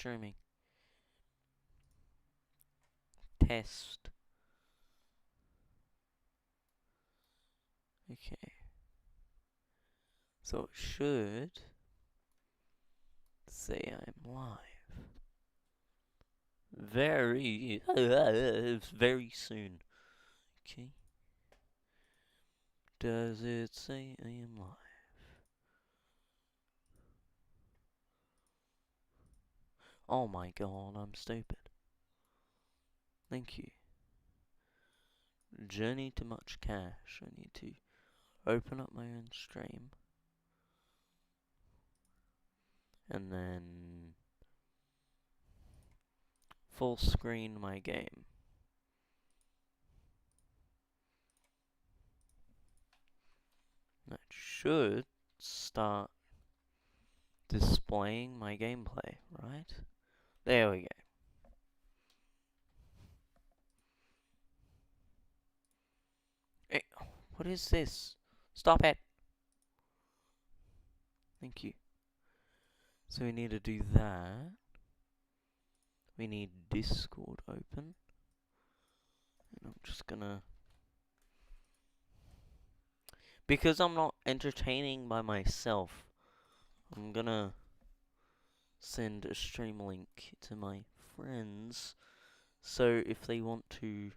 streaming. Test. Okay. So it should say I'm live. Very soon. Okay. Does it say I am live? Oh my god, I'm stupid. Thank you. Journey to much cash. I need to open up my own stream. And then full screen my game. That should start displaying my gameplay, right? There we go. Hey, what is this? Stop it! Thank you. So we need to do that. We need Discord open. And I'm just gonna... Because I'm not entertaining by myself, I'm gonna send a stream link to my friends. So if they want to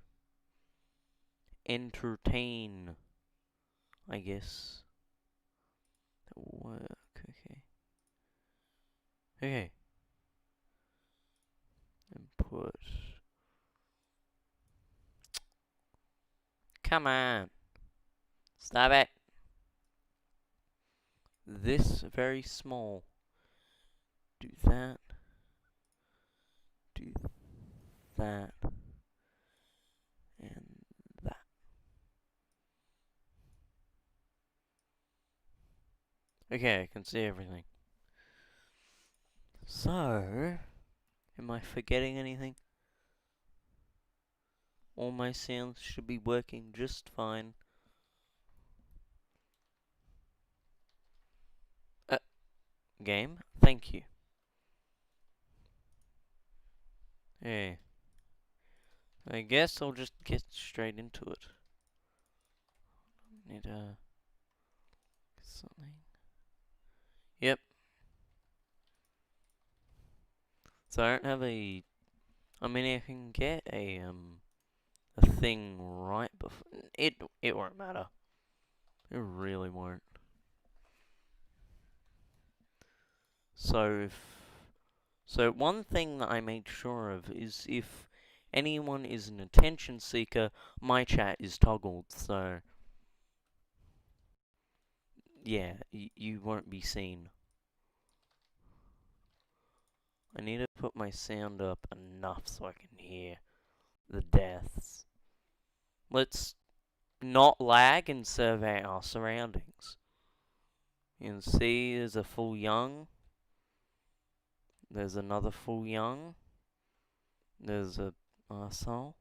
entertain, I guess, that will work. Okay. Okay. And put... Come on! Stop it! This very small. Do that. Do that. And that. Okay, I can see everything. So, am I forgetting anything? All my sounds should be working just fine. Game, thank you. Hey. I guess I'll just get straight into it. Need something. Yep. So I don't have a... I mean, I can get a thing right before... It won't matter. It really won't. So one thing that I made sure of is if anyone is an attention seeker, my chat is toggled, so... Yeah, you won't be seen. I need to put my sound up enough so I can hear the deaths. Let's not lag and survey our surroundings. You can see there's a full young. There's another full young. There's a arsehole.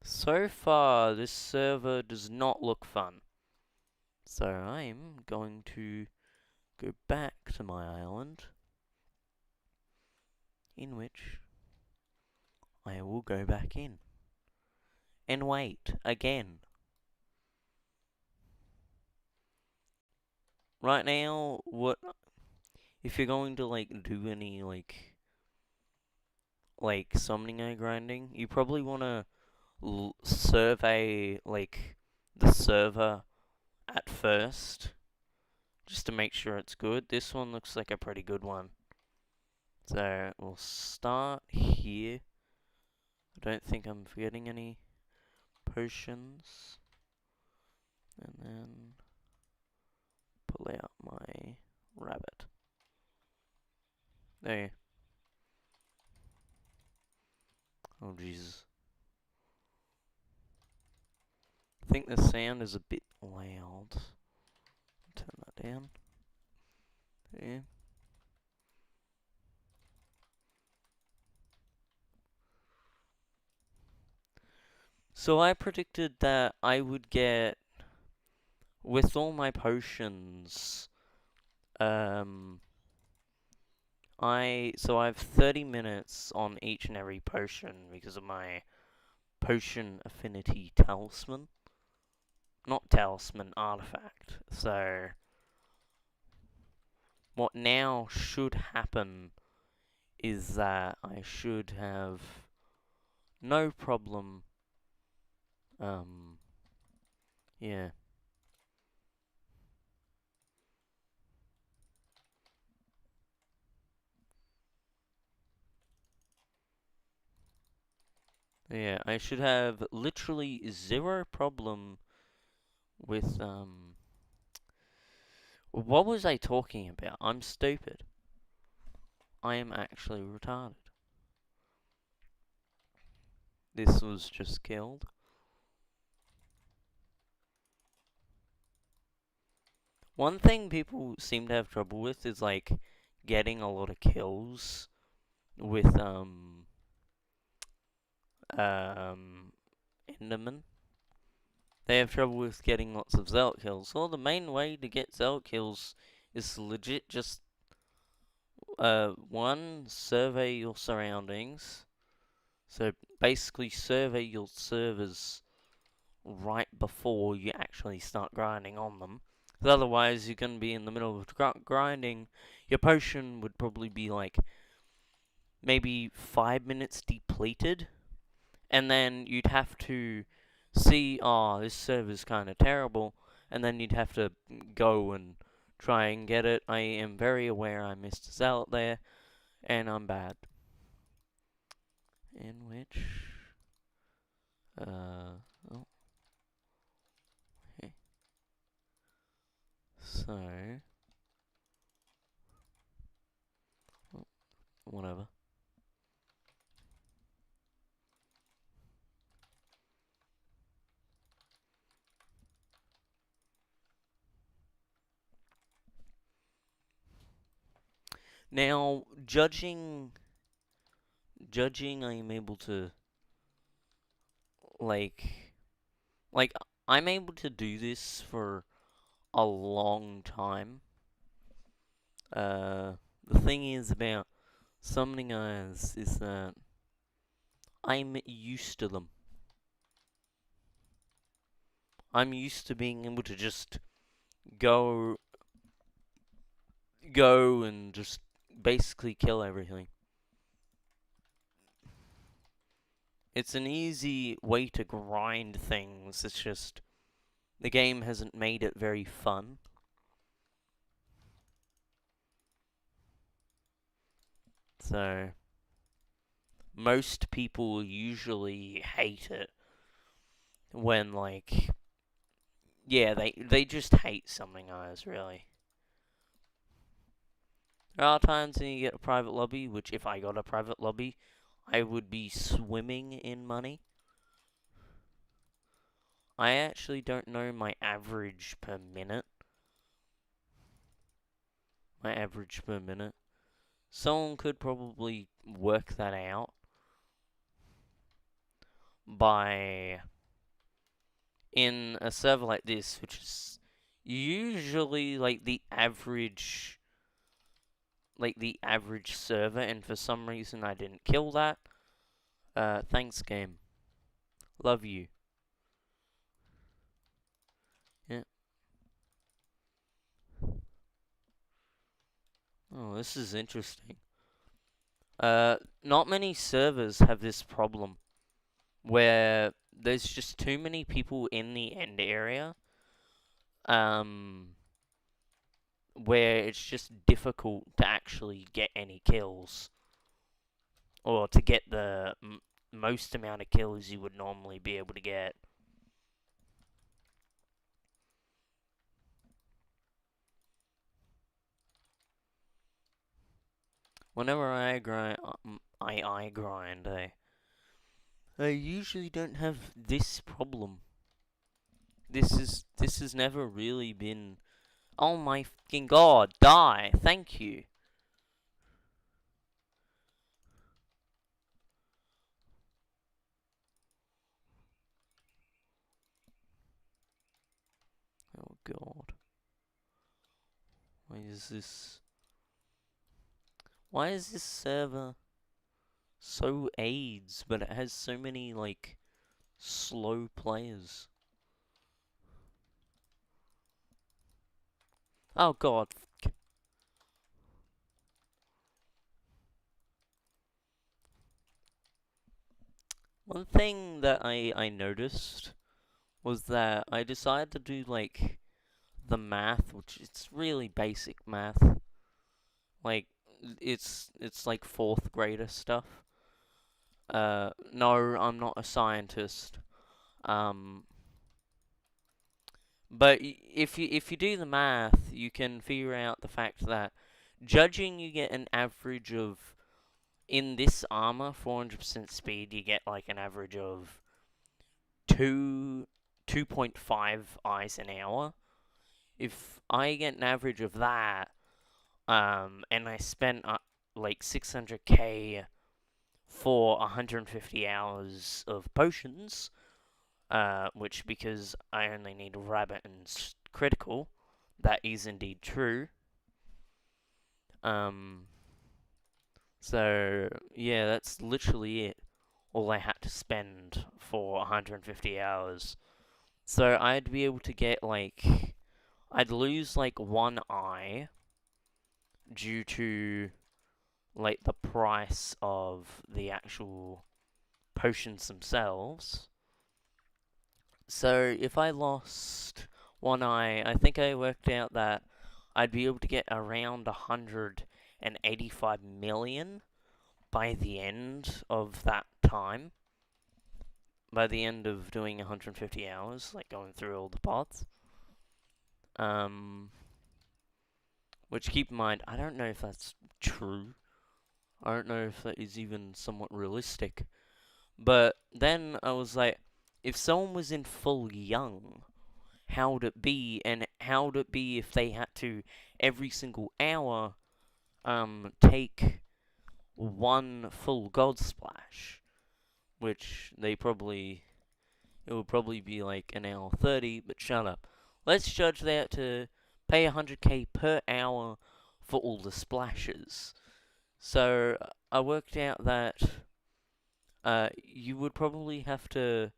So far, this server does not look fun. So I'm going to go back to my island, in which I will go back in and wait again. Right now, what if you're going to do any summoning or grinding, you probably want to survey the server at first, just to make sure it's good. This one looks like a pretty good one. So we'll start here. I don't think I'm forgetting any potions. And then pull out my rabbit. There. Oh Jesus. I think the sound is a bit loud. Turn that down. There. So I predicted that I would get, with all my potions, So I have 30 minutes on each and every potion because of my potion affinity talisman. Not talisman, artifact. So what now should happen is that I should have no problem. Yeah. Yeah, I should have literally zero problem with, what was I talking about? I'm stupid. I am actually retarded. This was just killed. One thing people seem to have trouble with is, like, getting a lot of kills with, Enderman. They have trouble with getting lots of Zealot kills. Well, the main way to get Zealot kills is legit just, one, survey your surroundings. So basically survey your servers right before you actually start grinding on them. Because otherwise you're going to be in the middle of grinding. Your potion would probably be like maybe 5 minutes depleted. And then you'd have to see, oh, this server's kind of terrible. And then you'd have to go and try and get it. I am very aware I missed a Zealot there. And I'm bad. In which... oh. Okay. So... whatever. Now, judging, I am able to, like, I'm able to do this for a long time. The thing is about summoning eyes is that I'm used to them. I'm used to being able to just go and just basically kill everything. It's an easy way to grind things. It's just the game hasn't made it very fun. So most people usually hate it when, like, yeah, they just hate summoning eyes, really. There are times when you get a private lobby, which if I got a private lobby, I would be swimming in money. I actually don't know my average per minute. Someone could probably work that out by, in a server like this, which is usually like the average server, and for some reason I didn't kill that. Thanks, game. Love you. Yeah. Oh, this is interesting. Not many servers have this problem where there's just too many people in the end area. Where it's just difficult to actually get any kills, or to get the most amount of kills you would normally be able to get. Whenever I grind, I usually don't have this problem. This has never really been. Oh my fucking god! Die! Thank you. Oh god. Why is this? Why is this server so AIDS, but it has so many, like, slow players? Oh god. One thing that I noticed was that I decided to do, like, the math, which it's really basic math. Like, it's like 4th grader stuff. No, I'm not a scientist. But if you do the math, you can figure out the fact that judging, you get an average of, in this armor, 400% speed, you get like an average of 2.5 eyes an hour. If I get an average of that, and I spent like 600k for 150 hours of potions, which, because I only need rabbit and critical, that is indeed true. So yeah, that's literally it. All I had to spend for 150 hours. So I'd be able to get, like, I'd lose like one eye due to, like, the price of the actual potions themselves. So if I lost one eye, I think I worked out that I'd be able to get around 185 million by the end of that time. By the end of doing 150 hours, like going through all the pots. Which, keep in mind, I don't know if that's true. I don't know if that is even somewhat realistic. But then I was like, if someone was in full young, how would it be? And how would it be if they had to, every single hour, take one full god splash? Which it would probably be like an hour 30, but shut up. Let's judge that to pay 100k per hour for all the splashes. So I worked out that you would probably have to,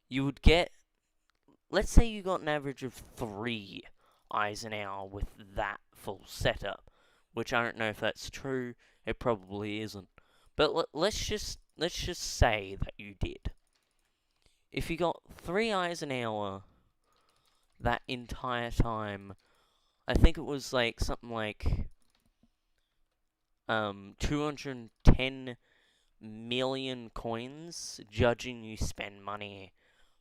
you would get, let's say you got an average of 3 eyes an hour with that full setup, which I don't know if that's true. It probably isn't. But let's just say that you did. If you got 3 eyes an hour that entire time, I think it was like something like 210 million coins, judging you spend money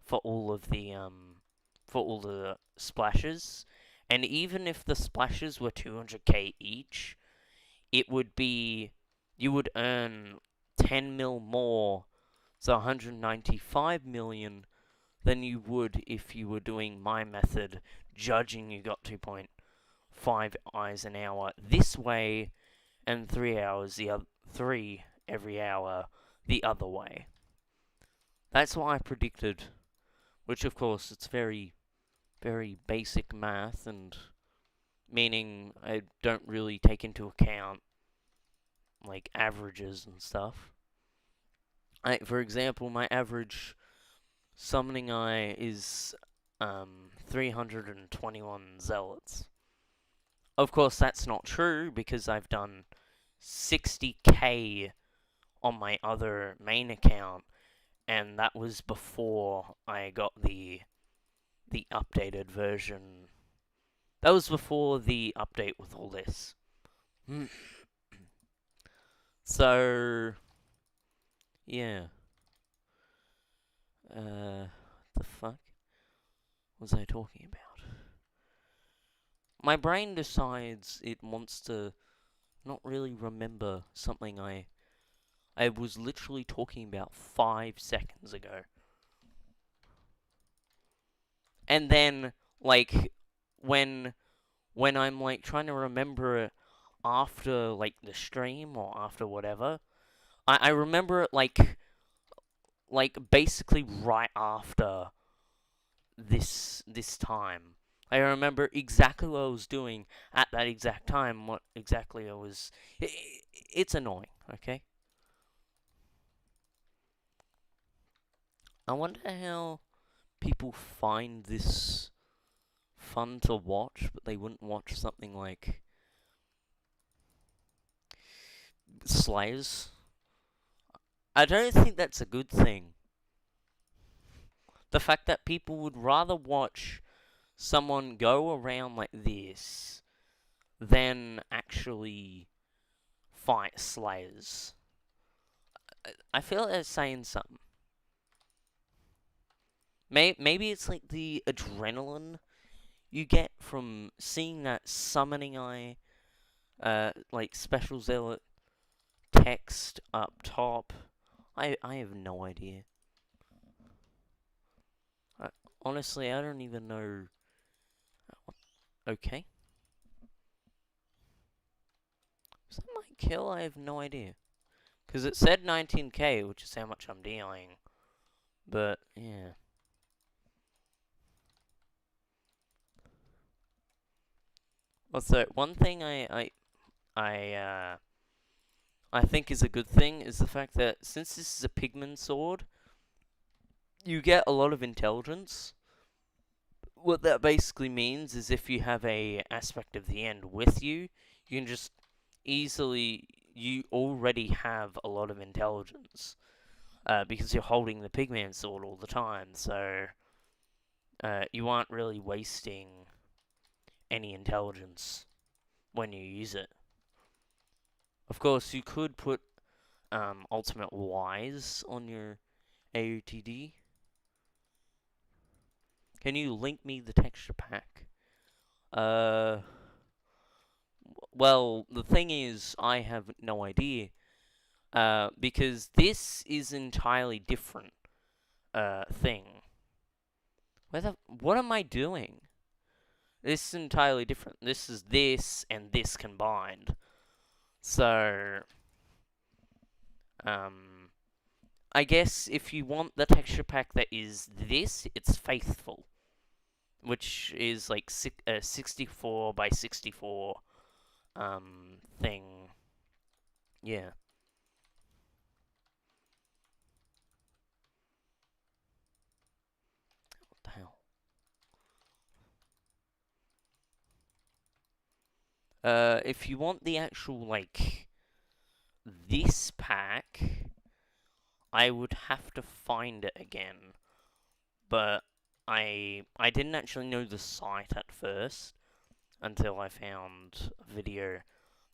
for all of the splashes. And even if the splashes were 200k each, it would be, you would earn 10 mil more, so 195 million, than you would if you were doing my method, judging you got 2.5 eyes an hour this way, and 3 every hour the other way. That's what I predicted, which of course it's very, very basic math, and meaning I don't really take into account like averages and stuff. For example, my average summoning eye is 321 zealots. Of course, that's not true because I've done 60k on my other main account, and that was before I got the updated version. That was before the update with all this. So, yeah. What the fuck was I talking about? My brain decides it wants to not really remember something I was literally talking about 5 seconds ago. And then, like, when I'm like trying to remember it after like the stream or after whatever, I remember it like basically right after this time. I remember exactly what I was doing at that exact time, what exactly I was. It's annoying, okay? I wonder how people find this fun to watch, but they wouldn't watch something like Slayers. I don't think that's a good thing. The fact that people would rather watch someone go around like this than actually fight Slayers. I feel like they're saying something. Maybe it's like the adrenaline you get from seeing that summoning eye, like special zealot text up top. I have no idea. Honestly, I don't even know. Okay. Was that my kill? I have no idea. Because it said 19k, which is how much I'm dealing. But, yeah. Also, one thing I think is a good thing is the fact that since this is a pigman sword, you get a lot of intelligence. What that basically means is if you have a aspect of the end with you, you can just easily, you already have a lot of intelligence. Because you're holding the pigman sword all the time, so you aren't really wasting any intelligence when you use it. Of course, you could put ultimate wise on your AOTD. Can you link me the texture pack? Well, the thing is, I have no idea. Because this is entirely different, thing. What am I doing? This is entirely different. This is this and this combined. So, I guess if you want the texture pack that is this, it's Faithful, which is like 64 by 64 thing. Yeah. What the hell? If you want the actual like this pack, I would have to find it again. But I didn't actually know the site at first until I found a video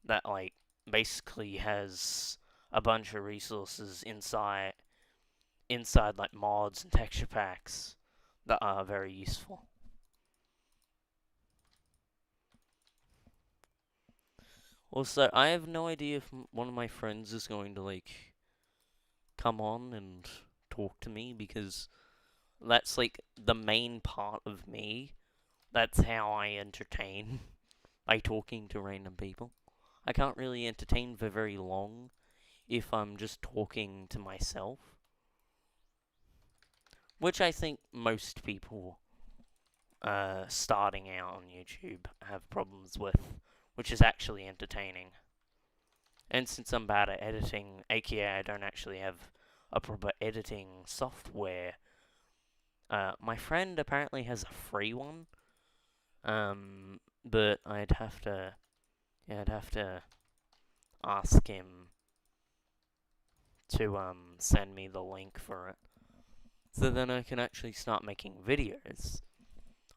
that like basically has a bunch of resources inside like mods and texture packs that are very useful. Also, I have no idea if one of my friends is going to like come on and talk to me because that's like the main part of me. That's how I entertain by talking to random people. I can't really entertain for very long if I'm just talking to myself, which I think most people starting out on YouTube have problems with, which is actually entertaining. And since I'm bad at editing, aka I don't actually have a proper editing software, my friend apparently has a free one, but I'd have to ask him to send me the link for it, so then I can actually start making videos.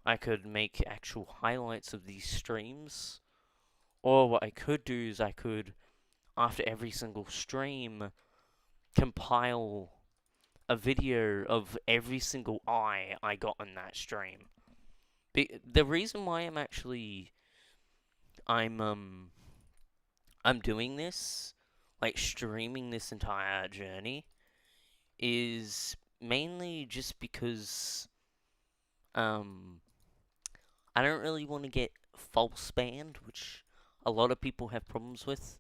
I could make actual highlights of these streams, or what I could do is I could, after every single stream, compile a video of every single eye I got in that stream. The reason why I'm I'm doing this, like streaming this entire journey, is mainly just because I don't really want to get false banned, which a lot of people have problems with.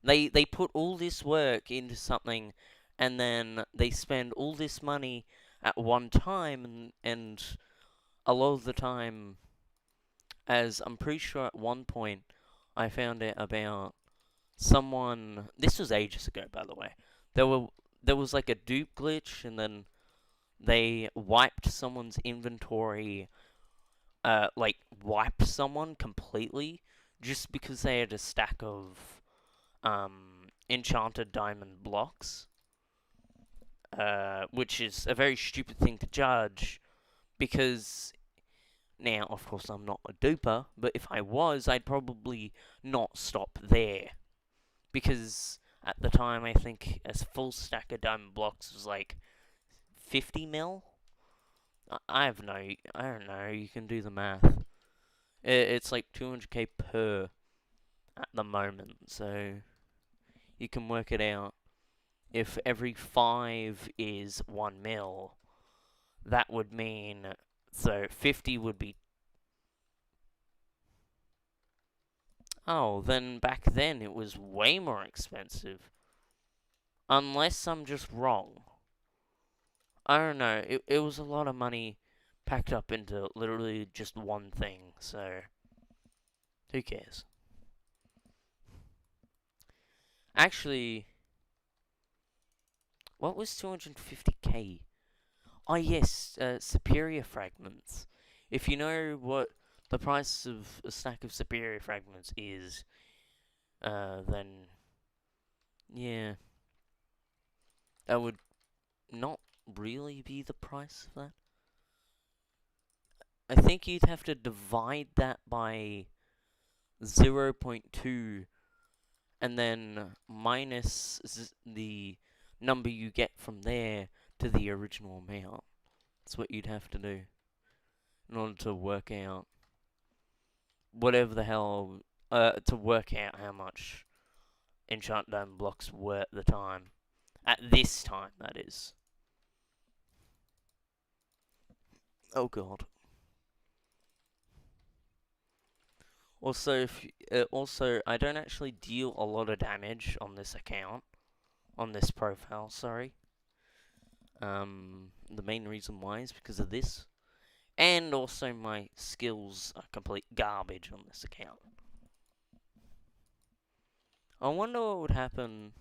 They put all this work into something, and then they spend all this money at one time, and a lot of the time as I'm pretty sure at one point I found out about someone. This was ages ago, by the way. There were there was like a dupe glitch, and then they wiped someone's inventory. Like wiped someone completely just because they had a stack of enchanted diamond blocks. Which is a very stupid thing to judge because now, of course, I'm not a duper, but if I was, I'd probably not stop there because at the time, I think a full stack of diamond blocks was like 50 mil. I have no, I don't know. You can do the math. It's like 200k per at the moment, so you can work it out. If every 5 is 1 mil, that would mean, so 50 would be. Oh, then back then it was way more expensive. Unless I'm just wrong. I don't know. It was a lot of money packed up into literally just one thing, so who cares? Actually, what was 250k? Oh, yes, superior fragments. If you know what the price of a stack of superior fragments is, then yeah, that would not really be the price of that. I think you'd have to divide that by 0.2 and then minus the number you get from there to the original amount. That's what you'd have to do in order to work out whatever the hell, to work out how much enchant diamond blocks were at the time. At this time, that is. Oh god. Also, I don't actually deal a lot of damage on this account, on this profile. Sorry. The main reason why is because of this, and also my skills are complete garbage on this account. I wonder what would happen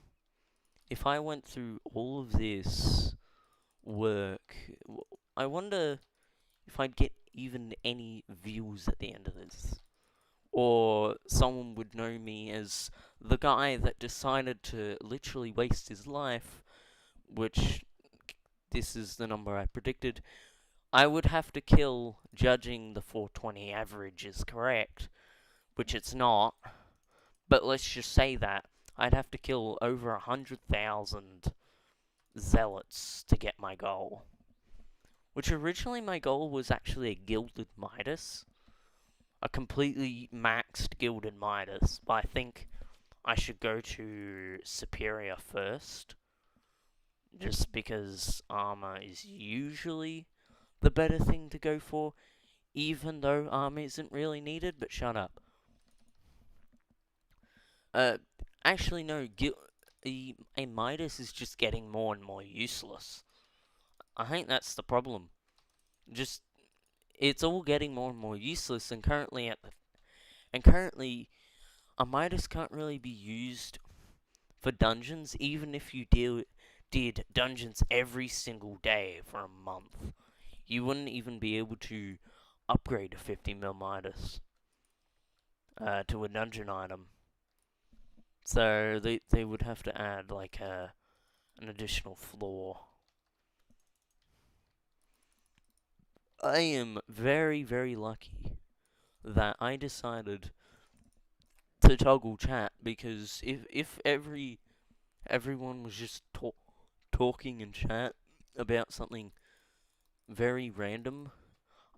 if I went through all of this work. I wonder if I'd get even any views at the end of this. Or someone would know me as the guy that decided to literally waste his life, which this is the number I predicted. I would have to kill, judging the 420 average is correct, which it's not, but let's just say that. I'd have to kill over 100,000 zealots to get my goal. Which originally my goal was actually a gilded Midas. A completely maxed gilded Midas, but I think I should go to superior first. Just because armor is usually the better thing to go for, even though armor isn't really needed, but shut up. Actually no, a Midas is just getting more and more useless. I think that's the problem. Just, it's all getting more and more useless, and currently a Midas can't really be used for dungeons, even if you did dungeons every single day for a month. You wouldn't even be able to upgrade a 50 mil Midas to a dungeon item. So they would have to add like an additional floor. I am very, very lucky that I decided to toggle chat, because if everyone was just talking in chat about something very random,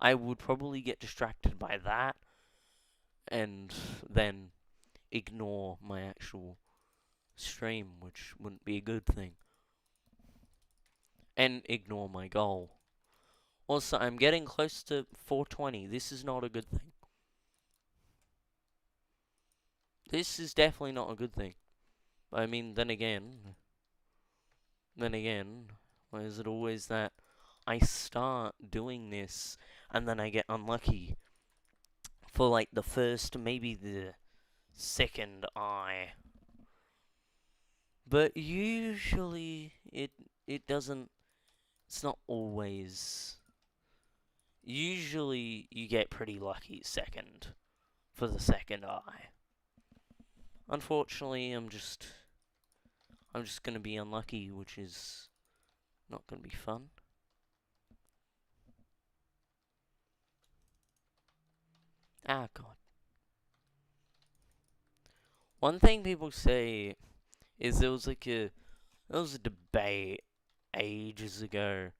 I would probably get distracted by that and then ignore my actual stream, which wouldn't be a good thing, and ignore my goal. Also, I'm getting close to 420. This is not a good thing. This is definitely not a good thing. I mean, then again, why is it always that I start doing this and then I get unlucky for like the first, maybe the second eye. But usually it doesn't. It's not always. Usually you get pretty lucky second for the second eye. Unfortunately, I'm just gonna be unlucky, which is not gonna be fun. Ah, God. One thing people say is there was a debate ages ago.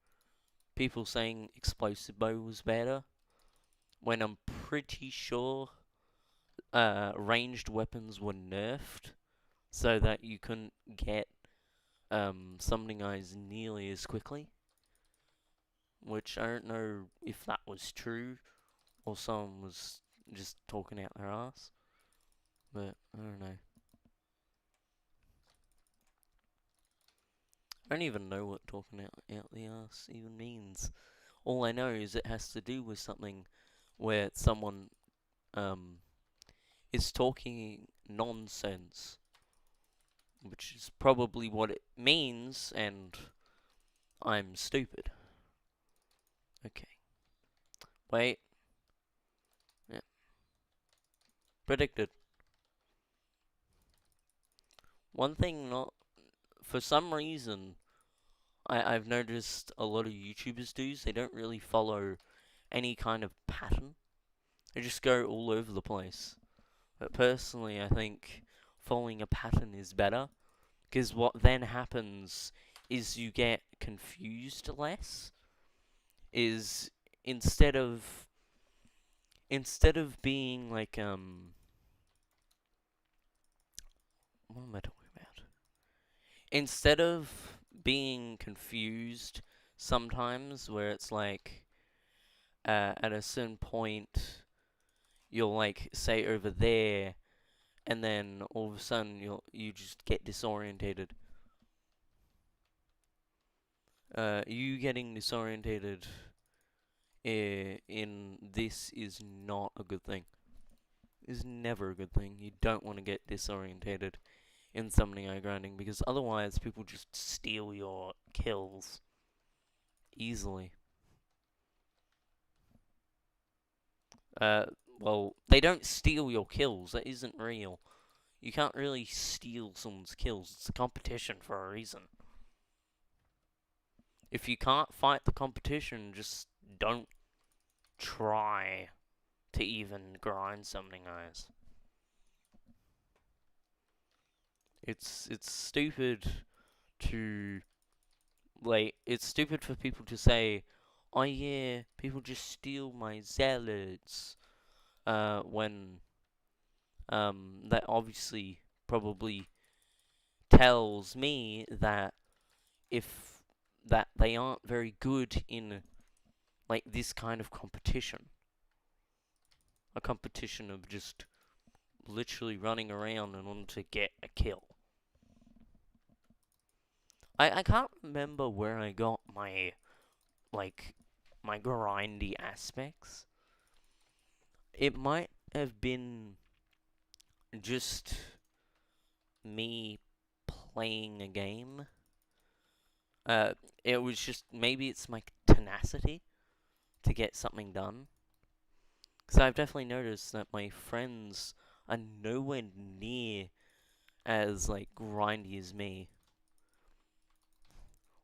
People saying explosive bow was better, when I'm pretty sure ranged weapons were nerfed so that you couldn't get summoning eyes nearly as quickly. Which I don't know if that was true or someone was just talking out their ass. But I don't know. I don't even know what talking out the ass even means. All I know is it has to do with something where someone is talking nonsense, which is probably what it means, and I'm stupid. Okay. Wait. Yeah. Predicted. One thing not... For some reason, I've noticed a lot of YouTubers do, they don't really follow any kind of pattern. They just go all over the place. But personally, I think following a pattern is better, because what then happens is you get confused less. Is instead of being like what am I talking about? Instead of being confused sometimes, where it's like at a certain point you'll like say over there, and then all of a sudden you just get disorientated. You getting disorientated in this is not a good thing. Is never a good thing. You don't want to get disorientated in summoning eye grinding, because otherwise people just steal your kills easily. Well, they don't steal your kills. That isn't real. You can't really steal someone's kills. It's a competition for a reason. If you can't fight the competition, just don't try to even grind summoning eyes. It's stupid to it's stupid for people to say, oh yeah, people just steal my zealots, when that obviously probably tells me that if that they aren't very good in like this kind of competition. A competition of just literally running around in order to get a kill. I can't remember where I got my my grindy aspects. It might have been just me playing a game. It was just, maybe it's my tenacity to get something done. Because I've definitely noticed that my friends are nowhere near as, like, grindy as me.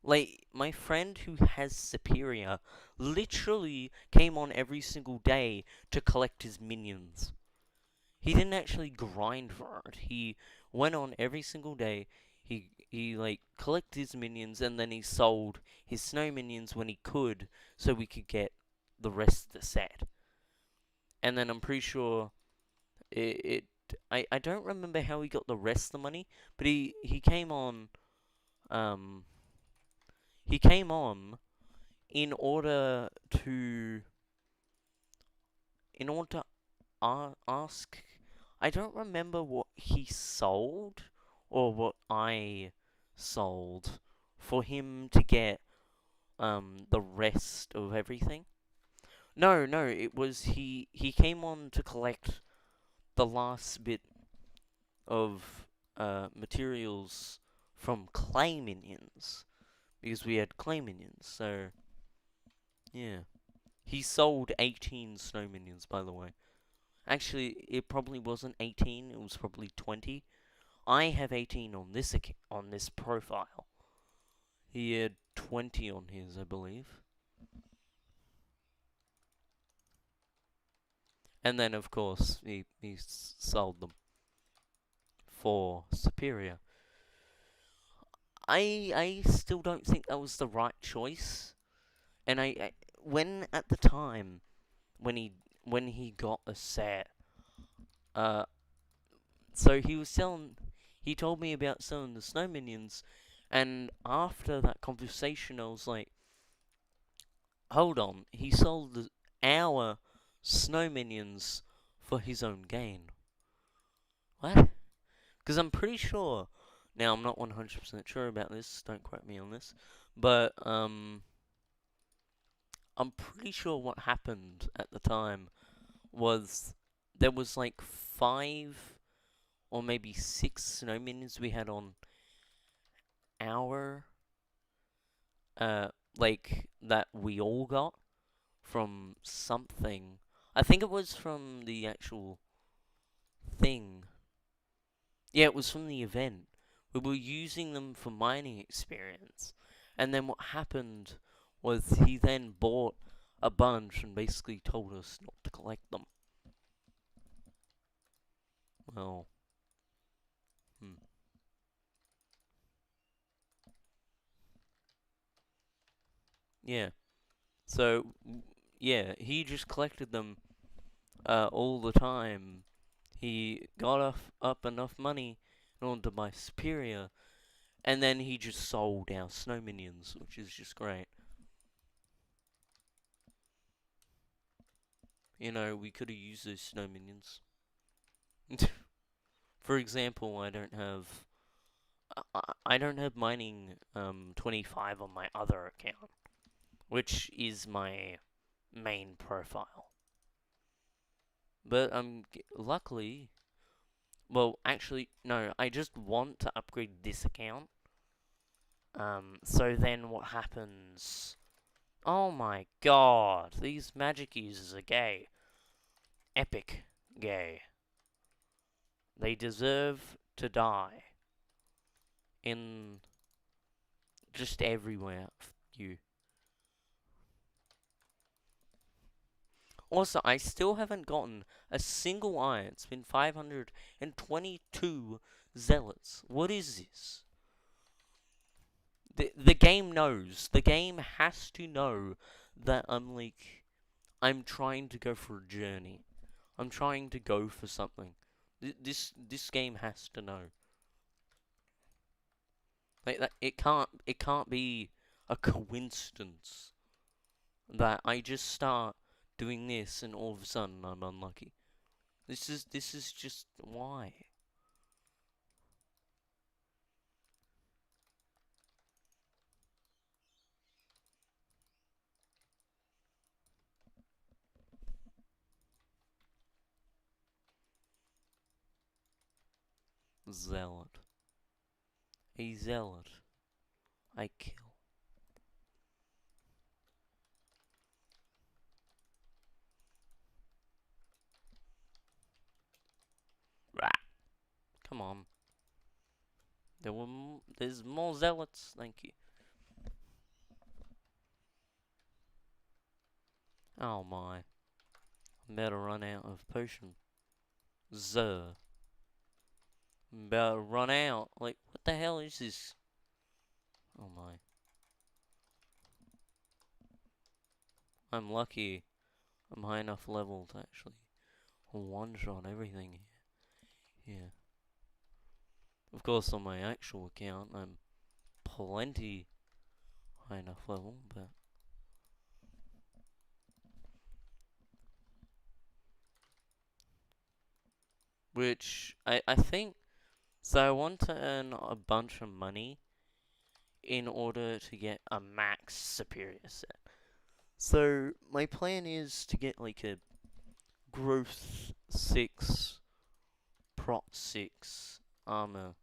Like, my friend who has Superior literally came on every single day to collect his minions. He didn't actually grind for it. He went on every single day. He like collected his minions, and then he sold his snow minions when he could, so we could get the rest of the set. And then I'm pretty sure I don't remember how he got the rest of the money, but he came on um he came on in order to ask. I don't remember what he sold or what I sold for him to get the rest of everything. No, no, it was he came on to collect the last bit of materials from clay minions because we had clay minions. So yeah, he sold 18 snow minions, by the way. Actually, it probably wasn't 18. It was probably 20. I have 18 on this profile. He had 20 on his, I believe. And then, of course, he sold them for superior. I still don't think that was the right choice. And when at the time when he got a set, uh, so he was selling. He told me about selling the snow minions, and after that conversation, I was like, hold on, he sold our snow minions for his own gain. What? Because I'm pretty sure. Now I'm not 100% sure about this. Don't quote me on this, but I'm pretty sure what happened at the time was there was like 5 or maybe 6 snow minions we had on our like that we all got from something. I think it was from the actual thing. Yeah, it was from the event. We were using them for mining experience. And then what happened was he then bought a bunch and basically told us not to collect them. Well, hmm. Yeah. So, yeah, he just collected them all the time. He got up enough money in order to buy Superior, and then he just sold our snow minions, which is just great. You know, we could have used those snow minions. For example, I don't have mining 25 on my other account, which is my main profile. But luckily, well, actually no, I just want to upgrade this account. So then what happens? Oh my god, these magic users are gay. Epic gay. They deserve to die. In just everywhere. You. Also, I still haven't gotten a single eye. It's been 522 zealots. What is this? The game knows. The game has to know that I'm trying to go for a journey. I'm trying to go for something. This game has to know. Like that, it can't be a coincidence that I just start doing this and all of a sudden I'm unlucky. This is just why. Zealot. A zealot. I kill. Rah. Come on. There's more zealots. Thank you. Oh my. I'm about to run out of potion. Zer. I'm about to run out. Like, what the hell is this? Oh my. I'm lucky. I'm high enough level to actually one-shot everything here. Yeah. Of course, on my actual account, I'm plenty high enough level, but which I think so. I want to earn a bunch of money in order to get a max superior set. So my plan is to get like a growth 6, prot 6 armor.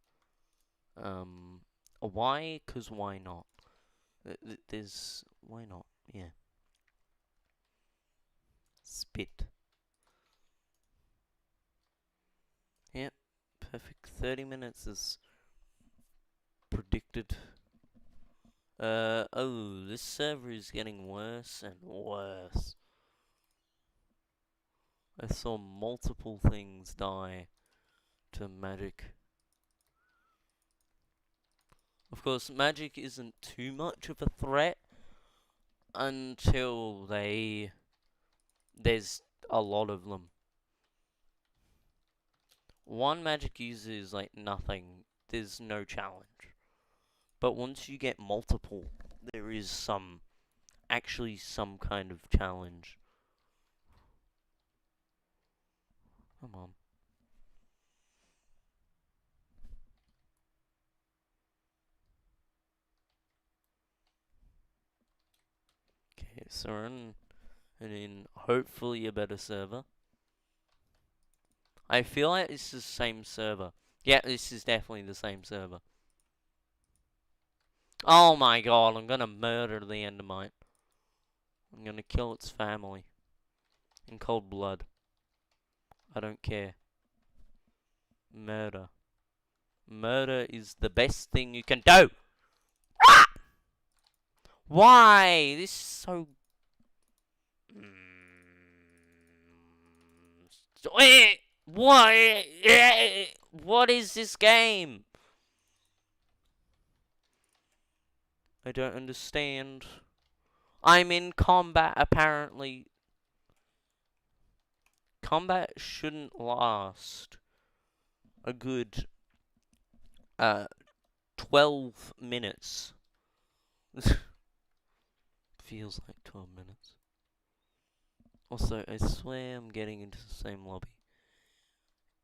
Why? Cause why not? There's why not? Yeah. Spit. Yep. Perfect. 30 minutes is predicted. Oh, this server is getting worse and worse. I saw multiple things die to magic. Of course, magic isn't too much of a threat until there's a lot of them. One magic user is like nothing. There's no challenge. But once you get multiple, there is actually some kind of challenge. Come on. Okay, so we're in hopefully a better server. I feel like this is the same server. Yeah, this is definitely the same server. Oh my god, I'm gonna murder the Endermite. I'm gonna kill its family. In cold blood. I don't care. Murder. Murder is the best thing you can do! Ah! Why? This is so... What? What is this game? I don't understand. I'm in combat, apparently. Combat shouldn't last a good 12 minutes. Feels like 12 minutes. Also, I swear I'm getting into the same lobby.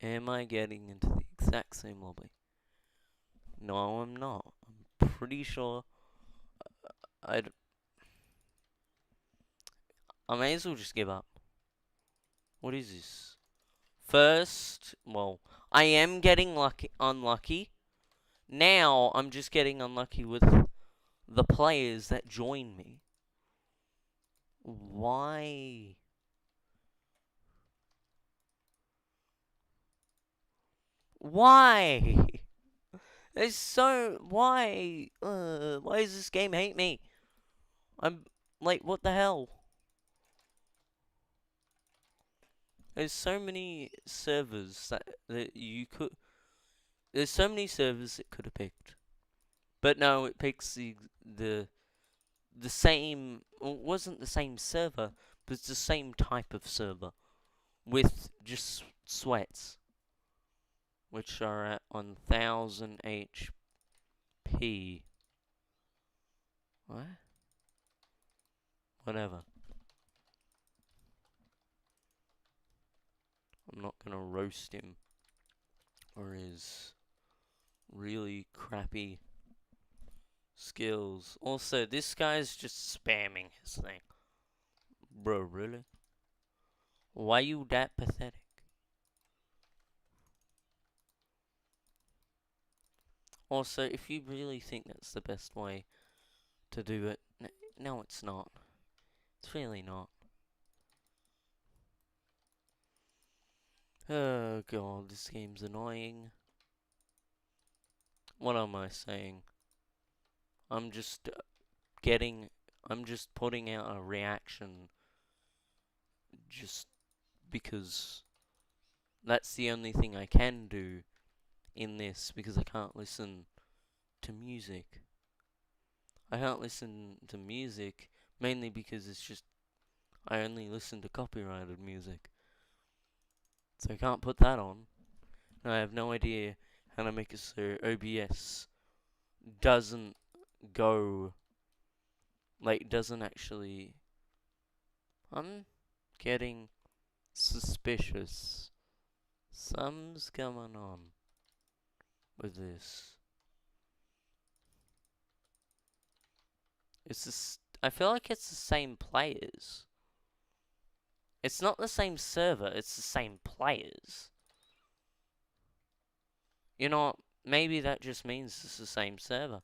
Am I getting into the exact same lobby? No, I'm not. I'm pretty sure I may as well just give up. What is this? First, well, I am getting unlucky. Now, I'm just getting unlucky with the players that join me. Why? Why? It's so... Why? Why does this game hate me? I'm... Like, what the hell? There's so many servers that you could... There's so many servers it could have picked. But no, it picks the same... Well, it wasn't the same server, but it's the same type of server. With just sweats. Which are at 1000 HP. What? Whatever. I'm not gonna roast him. Or his really crappy skills. Also, this guy's just spamming his thing. Bro, really? Why you that pathetic? Also, if you really think that's the best way to do it, no, it's not. It's really not. Oh god, this game's annoying. What am I saying? I'm just I'm just putting out a reaction just because that's the only thing I can do in this because I can't listen to music. I can't listen to music mainly because it's just I only listen to copyrighted music. So I can't put that on. And I have no idea how to make it so OBS doesn't go, like, doesn't actually... I'm getting suspicious. Something's going on with this. It's just, I feel like it's the same players. It's not the same server, it's the same players. You know, maybe that just means it's the same server.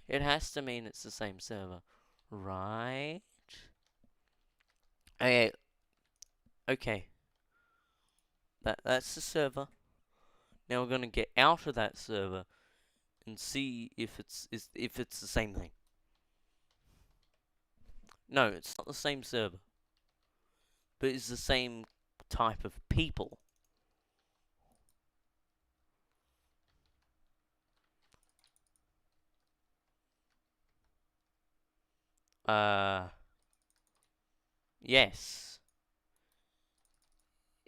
It has to mean it's the same server. Right? Okay. Okay. That's the server. Now we're gonna get out of that server and see if it's the same thing. No, it's not the same server. But it's the same type of people. Yes.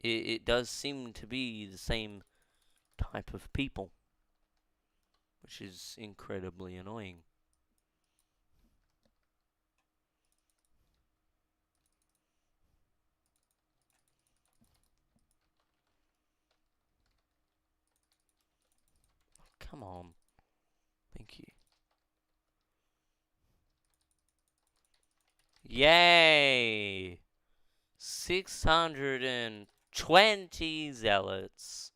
It does seem to be the same type of people. Which is incredibly annoying. Come on. Thank you. Yay! 620 zealots.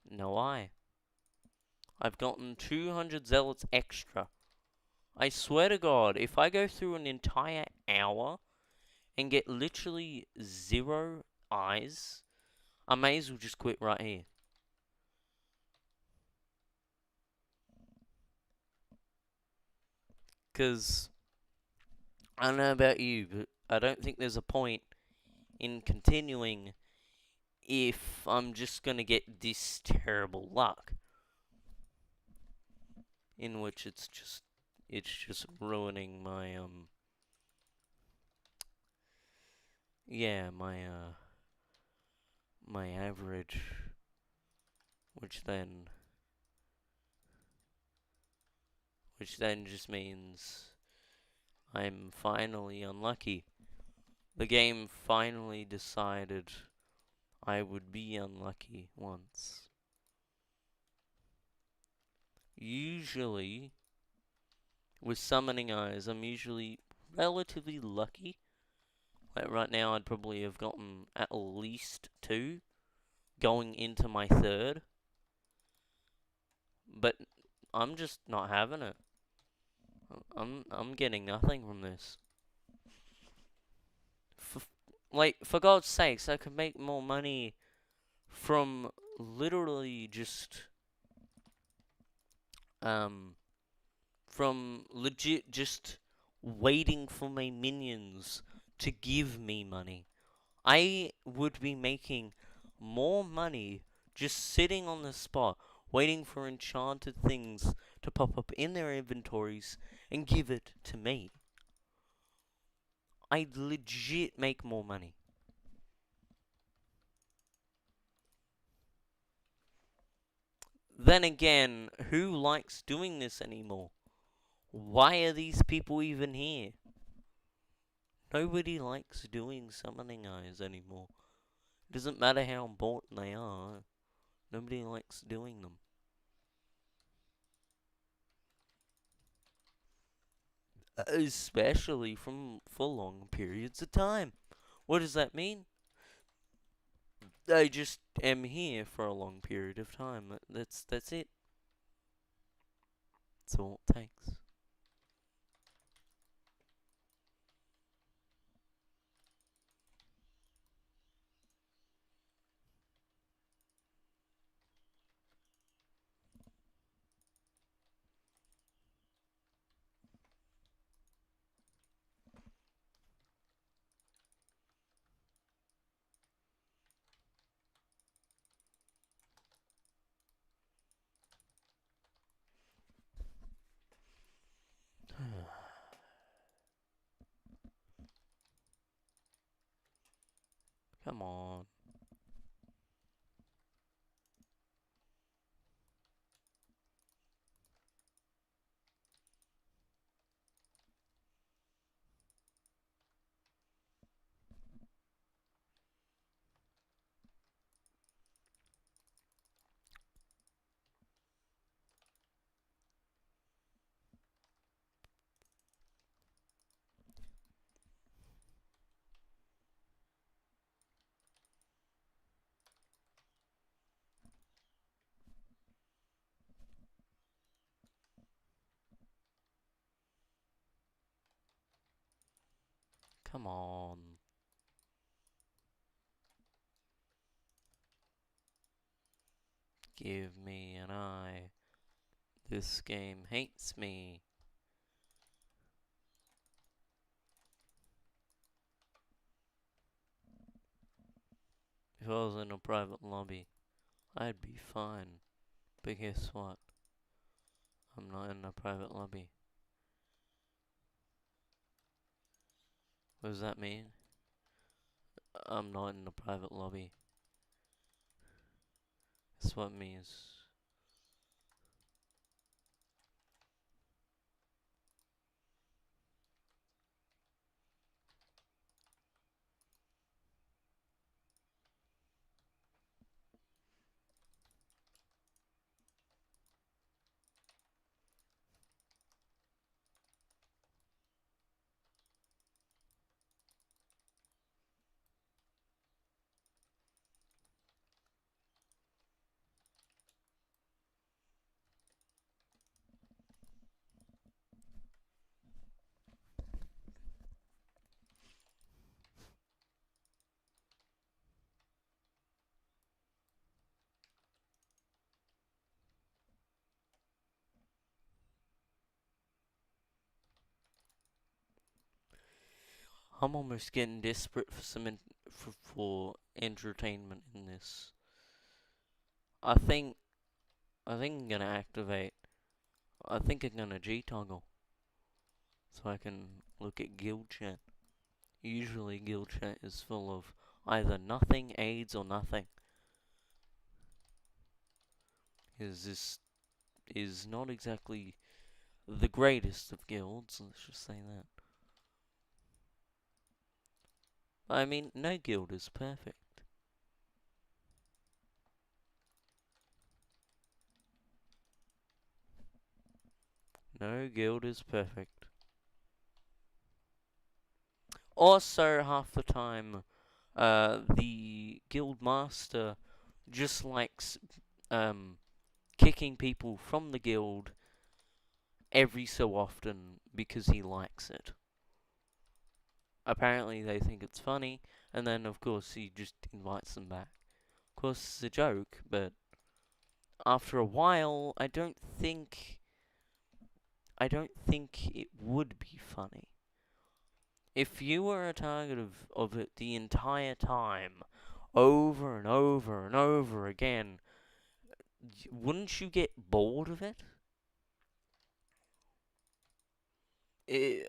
No, I've gotten 200 zealots extra. I swear to God, if I go through an entire hour and get literally 0 eyes, I may as well just quit right here. Because, I don't know about you, but I don't think there's a point in continuing if I'm just gonna get this terrible luck. In which it's just ruining my, yeah, my average, which then just means I'm finally unlucky. The game finally decided I would be unlucky once. Usually, with summoning eyes, I'm usually relatively lucky. Like right now, I'd probably have gotten at least 2 going into my 3rd. But I'm just not having it. I'm getting nothing from this. For God's sakes, I could make more money from literally just from legit just waiting for my minions to give me money. I would be making more money just sitting on the spot waiting for enchanted things to pop up in their inventories and give it to me. I'd legit make more money. Then again, who likes doing this anymore? Why are these people even here? Nobody likes doing summoning eyes anymore. It doesn't matter how important they are. Nobody likes doing them. Especially for long periods of time. What does that mean? I just am here for a long period of time. That's it. That's all it takes. Come on. Give me an eye. This game hates me. If I was in a private lobby, I'd be fine. But guess what? I'm not in a private lobby. What does that mean? I'm not in a private lobby. That's what it means. I'm almost getting desperate for some for entertainment in this. I think I'm gonna activate. I think I'm gonna G toggle so I can look at guild chat. Usually guild chat is full of either nothing, aids, or nothing. This is not exactly the greatest of guilds, let's just say that. I mean, no guild is perfect. No guild is perfect. Also, half the time, the guild master just likes kicking people from the guild every so often because he likes it. Apparently they think it's funny, and then of course he just invites them back. Of course it's a joke, but after a while I don't think it would be funny. If you were a target of it the entire time, over and over and over again, wouldn't you get bored of it?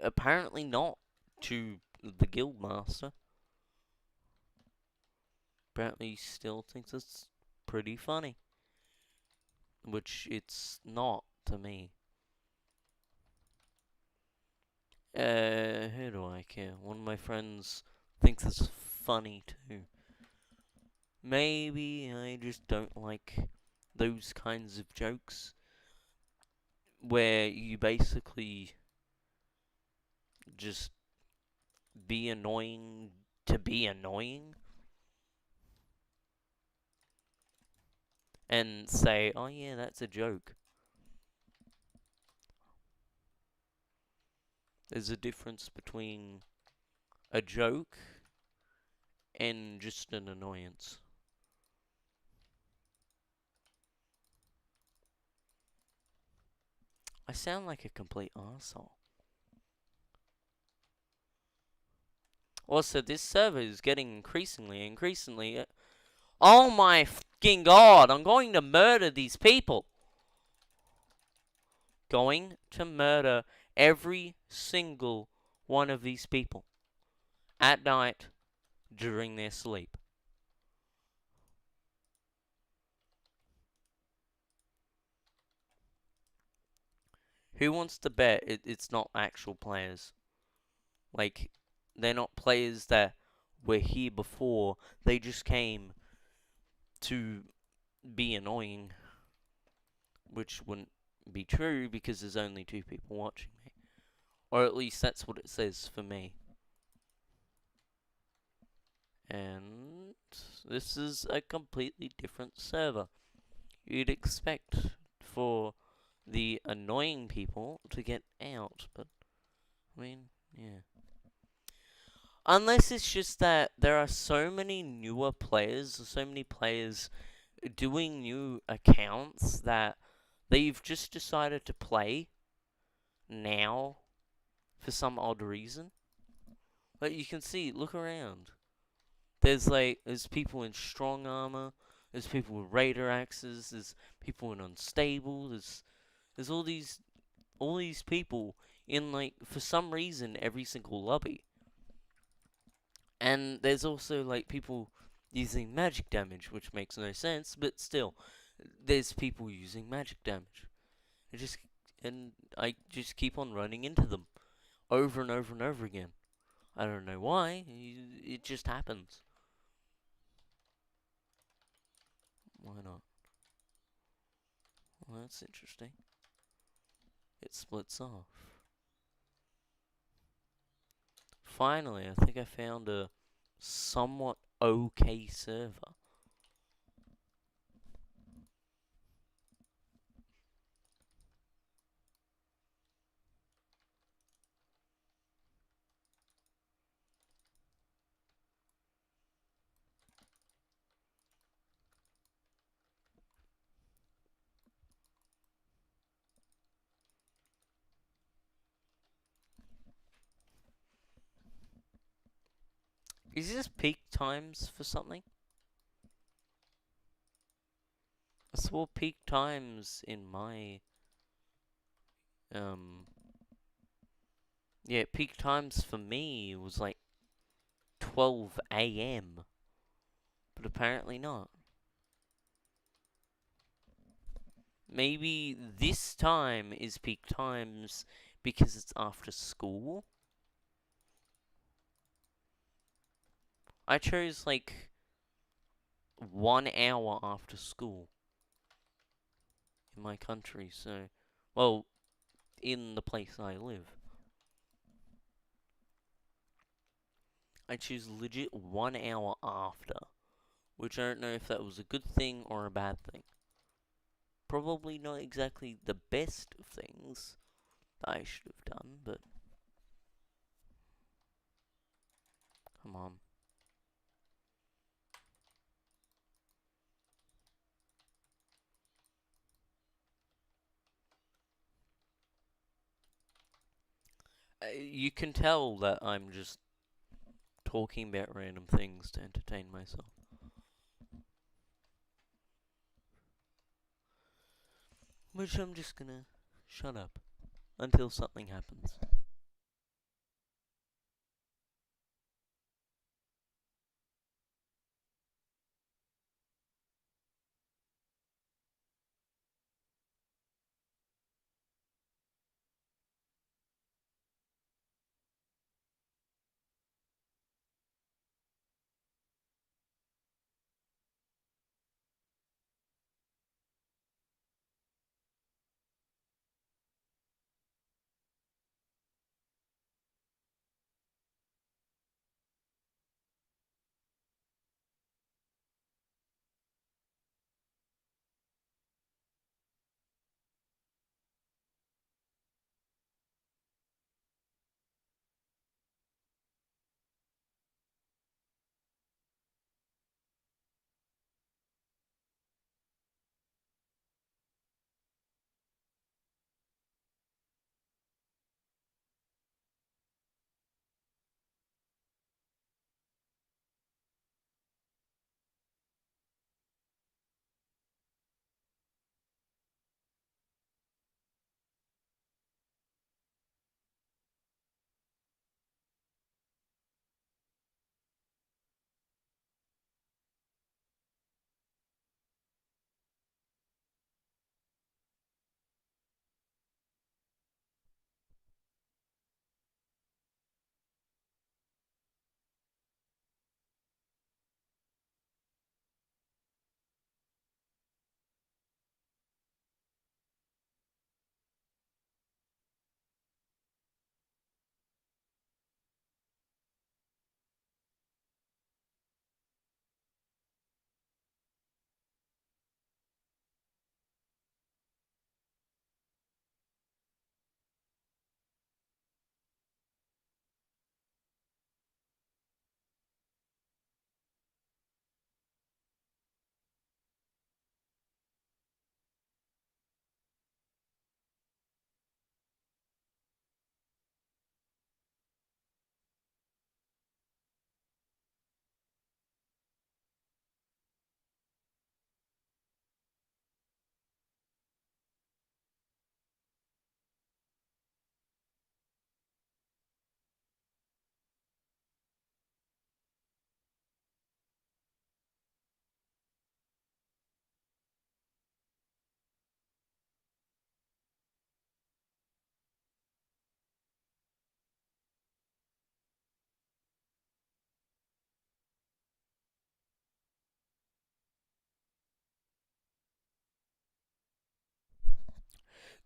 Apparently not to the guildmaster. Apparently he still thinks it's pretty funny. Which it's not to me. Who do I care? One of my friends thinks it's funny too. Maybe I just don't like those kinds of jokes where you basically just be annoying to be annoying and say, oh yeah, that's a joke. There's a difference between a joke and just an annoyance. I sound like a complete arsehole. Also, this server is getting increasingly. Oh my fucking god! I'm going to murder these people. Going to murder every single one of these people at night during their sleep. Who wants to bet it's not actual players? Like, they're not players that were here before. They just came to be annoying. Which wouldn't be true because there's only 2 people watching me. Or at least that's what it says for me. And this is a completely different server. You'd expect for the annoying people to get out, but I mean, yeah. Unless it's just that there are so many newer players, so many players doing new accounts that they've just decided to play now for some odd reason. Like you can see, look around. There's people in strong armor. There's people with raider axes. There's people in unstable. There's all these people in like for some reason every single lobby. And there's also like people using magic damage, which makes no sense, but still, there's people using magic damage. I just and I just keep on running into them over and over and over again. I don't know why. It just happens. Why not? Well, that's interesting. It splits off. Finally, I think I found a somewhat okay server. Is this peak times for something? I saw peak times in my um yeah, peak times for me was like 12 a.m. But apparently not. Maybe this time is peak times because it's after school. I chose like 1 hour after school in my country, so well, in the place I live. I choose legit 1 hour after, which I don't know if that was a good thing or a bad thing. Probably not exactly the best of things that I should have done, but come on. You can tell that I'm just talking about random things to entertain myself. Which I'm just gonna shut up until something happens.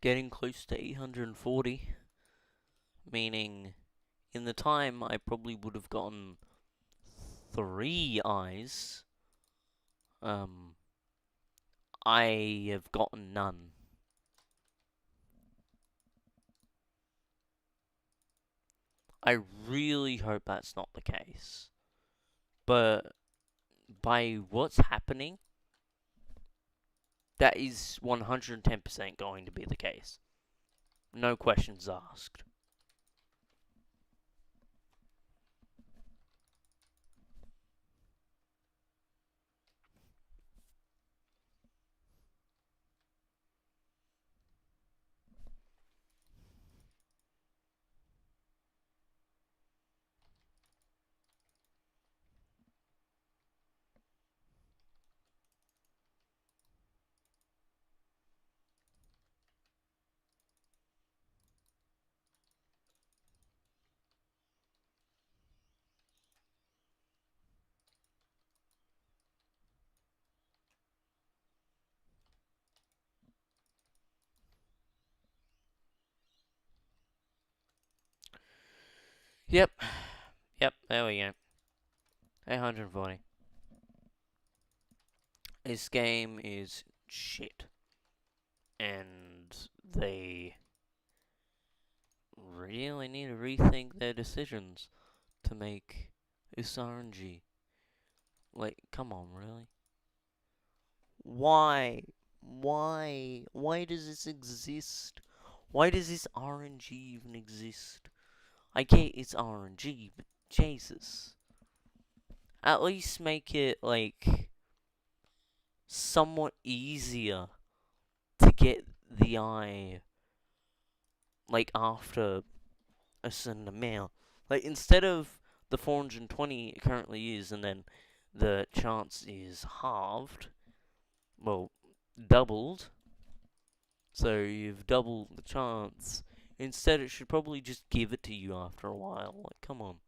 getting close to 840, meaning in the time I probably would have gotten 3 eyes. I have gotten none. I really hope that's not the case. But by what's happening, that is 110% going to be the case. No questions asked. Yep. Yep, there we go. 840. This game is shit. And they really need to rethink their decisions to make this RNG. Like, come on, really? Why? Why? Why does this exist? Why does this RNG even exist? I get it's RNG, but Jesus. At least make it, like, somewhat easier to get the eye, like, after a certain amount. Like, instead of the 420 it currently is, and then the chance is halved, well, doubled, so you've doubled the chance. Instead, it should probably just give it to you after a while. Like, come on.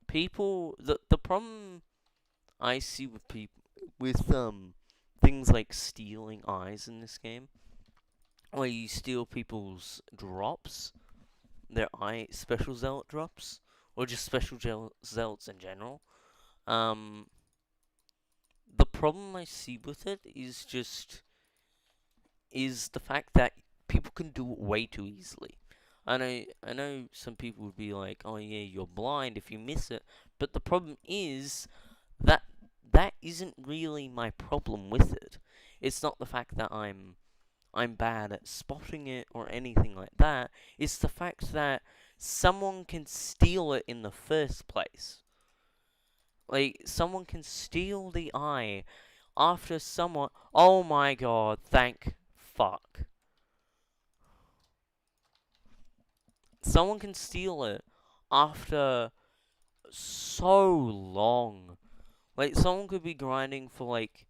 People, the problem I see with people, with, things like stealing eyes in this game, where you steal people's drops, their eye special zealot drops, or just special zealots in general. The problem I see with it is the fact that people can do it way too easily. I know some people would be like, "Oh yeah, you're blind if you miss it," but the problem is that that isn't really my problem with it. It's not the fact that I'm bad at spotting it or anything like that. It's the fact that someone can steal it in the first place. Like, someone can steal the eye after someone. Oh my god, thank fuck. Someone can steal it after so long. Like, someone could be grinding for, like,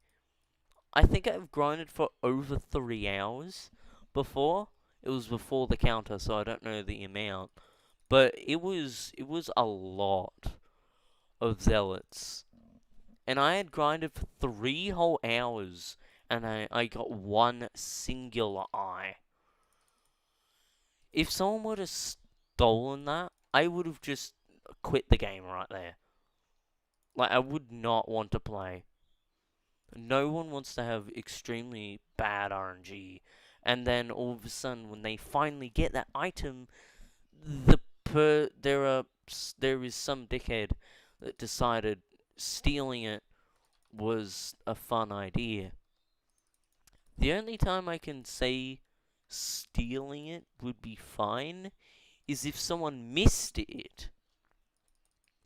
I think I've grinded for over 3 hours before. It was before the counter, so I don't know the amount. But it was a lot of zealots. And I had grinded for 3 whole hours, and I got one singular eye. If someone would have stolen that, I would have just quit the game right there. Like, I would not want to play. No one wants to have extremely bad RNG, and then all of a sudden, when they finally get that item, there is some dickhead that decided stealing it was a fun idea. The only time I can say stealing it would be fine is if someone missed it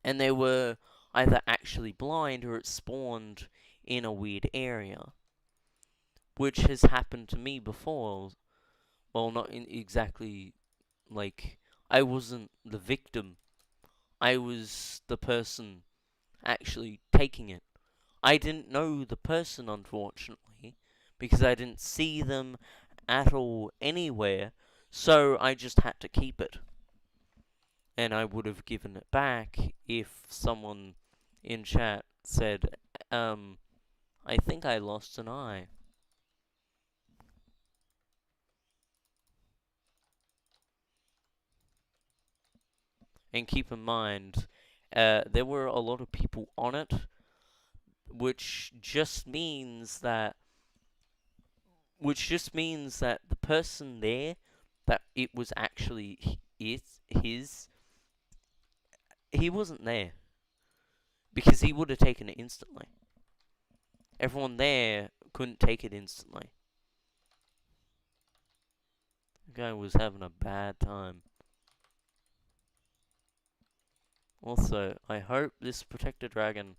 and they were either actually blind or it spawned in a weird area, which has happened to me before. Well, not exactly, like, I wasn't the victim. I was the person actually taking it. I didn't know the person, unfortunately, because I didn't see them at all anywhere, so I just had to keep it. And I would have given it back if someone in chat said, I think I lost an eye. And keep in mind, there were a lot of people on it, which just means that the person there, that it was actually his, he wasn't there because he would have taken it instantly. Everyone there couldn't take it instantly. The guy was having a bad time. Also, I hope this protected dragon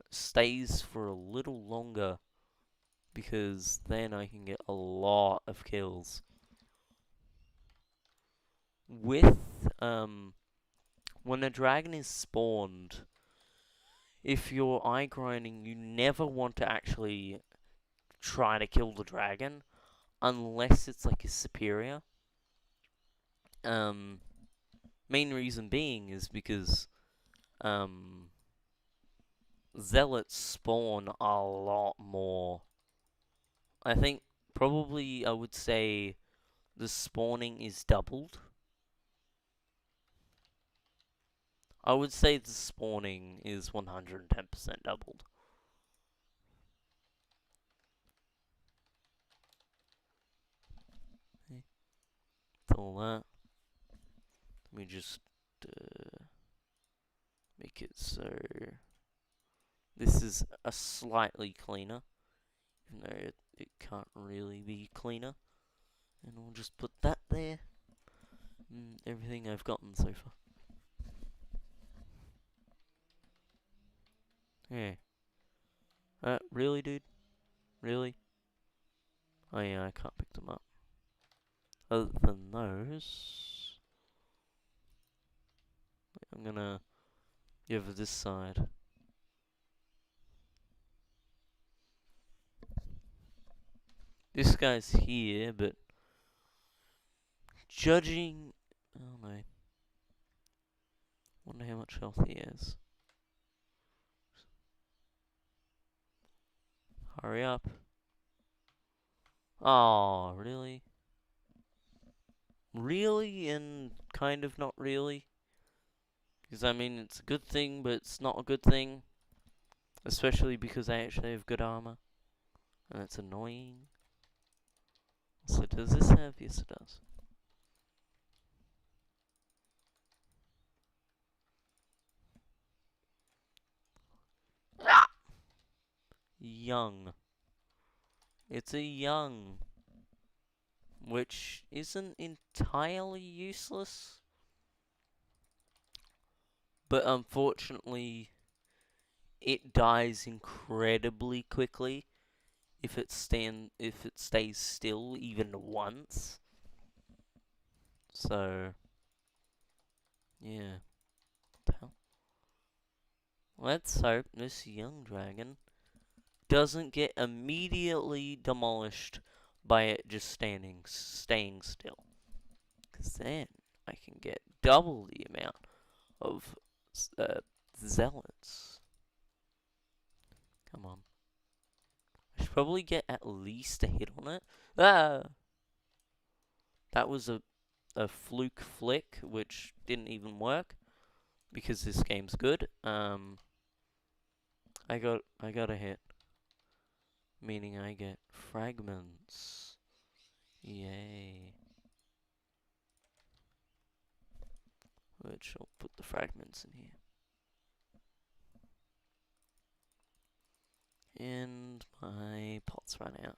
stays for a little longer, because then I can get a lot of kills. With, when a dragon is spawned, if you're eye grinding, you never want to actually try to kill the dragon, unless it's like a superior. Main reason being is because, zealots spawn a lot more. I think probably I would say the spawning is doubled. I would say the spawning is 110% doubled. That's all that. Let me just make it so this is a slightly cleaner, even though it can't really be cleaner. And we'll just put that there. Everything I've gotten so far. Yeah. Really, dude? Really? Oh yeah, I can't pick them up. Other than those, I'm gonna give this side. This guy's here, but judging, oh no. Wonder how much health he has. Hurry up. Oh, really? Really and kind of not really? Because, I mean, it's a good thing, but it's not a good thing. Especially because I actually have good armor. And that's annoying. So, does this have? Yes, it does. Ah! Young. It's a young. Which isn't entirely useless. But unfortunately, it dies incredibly quickly if it stays still even once. So yeah. Let's hope this young dragon doesn't get immediately demolished by it just staying still. Because then I can get double the amount of zealots. Come on. I should probably get at least a hit on it. Ah! That was a fluke flick, which didn't even work. Because this game's good. I got a hit. Meaning I get fragments. Yay. Which I'll put the fragments in here. And my pots ran out.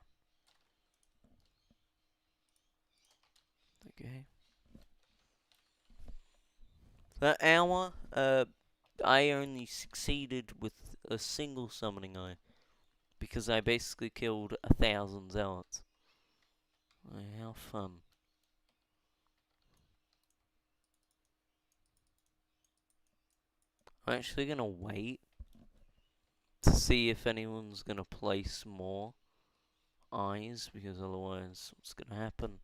Okay. That hour, I only succeeded with a single summoning eye. Because I basically killed 1,000 zealots. How fun. I'm actually gonna wait to see if anyone's gonna place more eyes, because otherwise what's gonna happen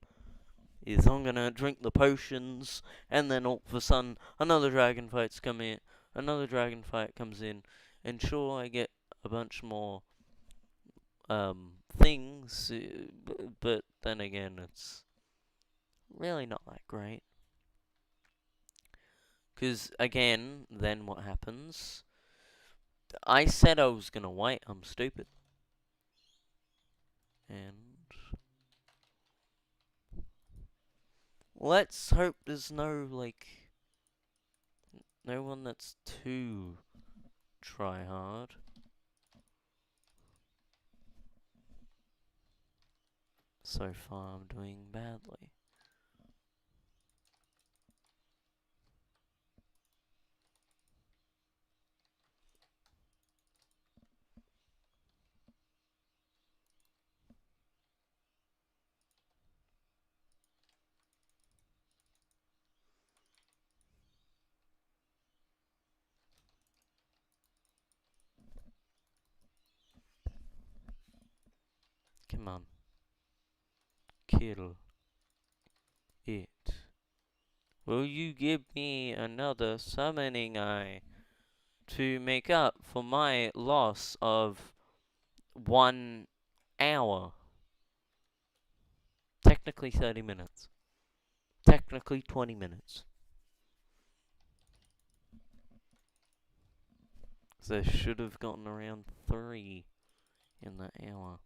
is I'm gonna drink the potions, and then all of a sudden another dragon fight comes in, and sure, I get a bunch more things, but then again, it's really not that great. Because again, then what happens? I said I was gonna wait. I'm stupid. And let's hope there's no no one that's too try hard. So far, I'm doing badly. Come on. Kill it. Will you give me another summoning eye to make up for my loss of 1 hour? Technically 30 minutes. Technically 20 minutes. So I should have gotten around 3 in that hour.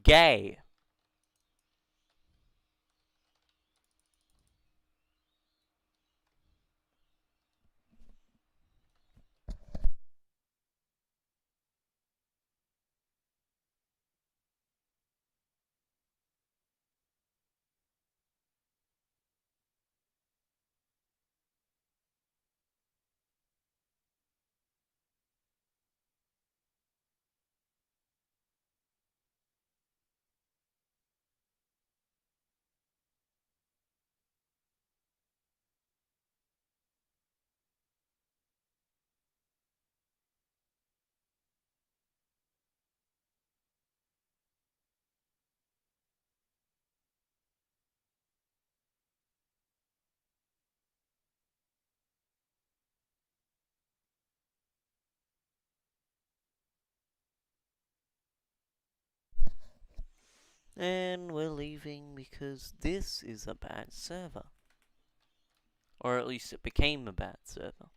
Gay. And we're leaving because this is a bad server. Or at least it became a bad server.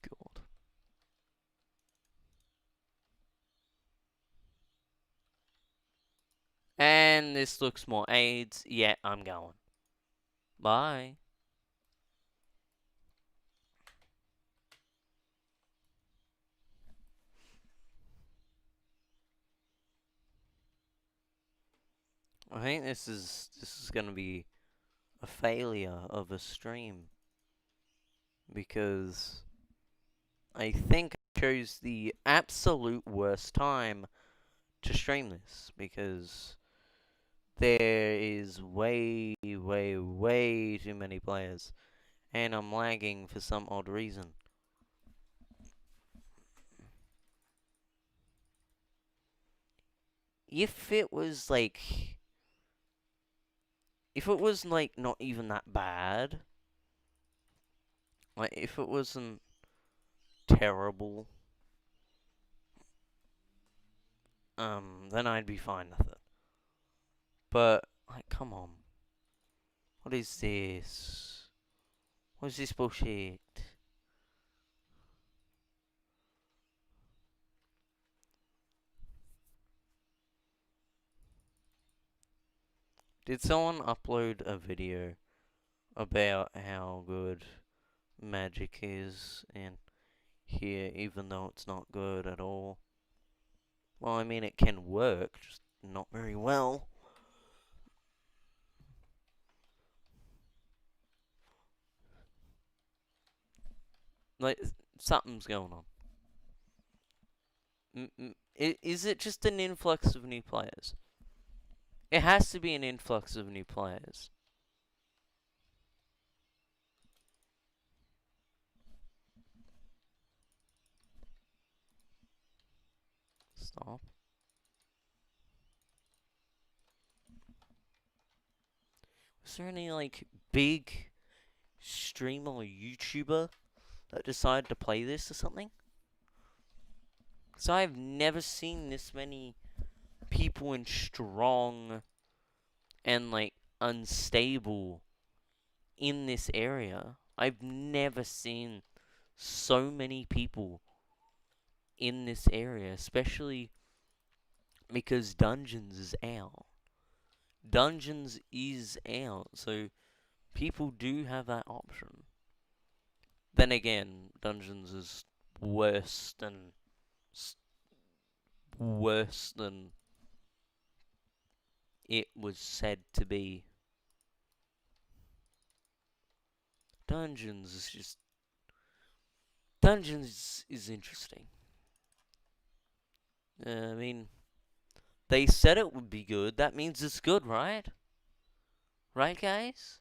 God. And this looks more AIDS. Yeah, I'm going. Bye. I think this is gonna be a failure of a stream because I think I chose the absolute worst time to stream this because there is way too many players and I'm lagging for some odd reason. If it was not even that bad, like if it wasn't terrible, then I'd be fine with it. But like, come on, what is this? What is this bullshit? Did someone upload a video about how good magic is in here, even though it's not good at all? Well, I mean, it can work, just not very well. Like, something's going on. Is it just an influx of new players? It has to be an influx of new players. Stop. Was there any, like, big streamer or YouTuber that decided to play this or something? Because I've never seen this many people in strong and, like, unstable in this area. I've never seen so many people in this area, especially because Dungeons is out. Dungeons is out, so people do have that option. Then again, Dungeons is worse than it was said to be. Dungeons is interesting. I mean, they said it would be good. That means it's good, right? Right, guys?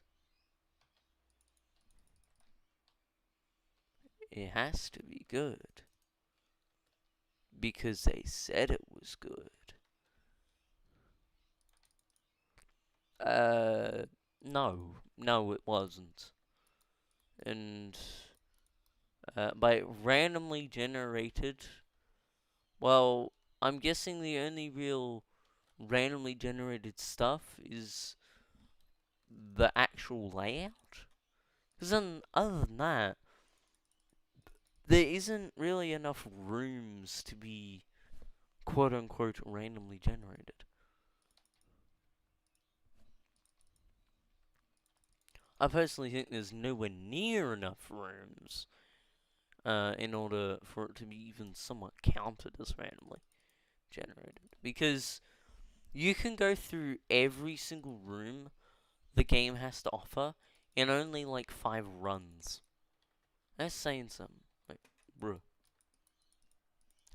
It has to be good. Because they said it was good. No. No, it wasn't. And, by randomly generated, well, I'm guessing the only real randomly generated stuff is the actual layout. Because then, other than that, there isn't really enough rooms to be quote unquote randomly generated. I personally think there's nowhere near enough rooms in order for it to be even somewhat counted as randomly generated. Because you can go through every single room the game has to offer in only like 5 runs. That's saying something. Like, bruh.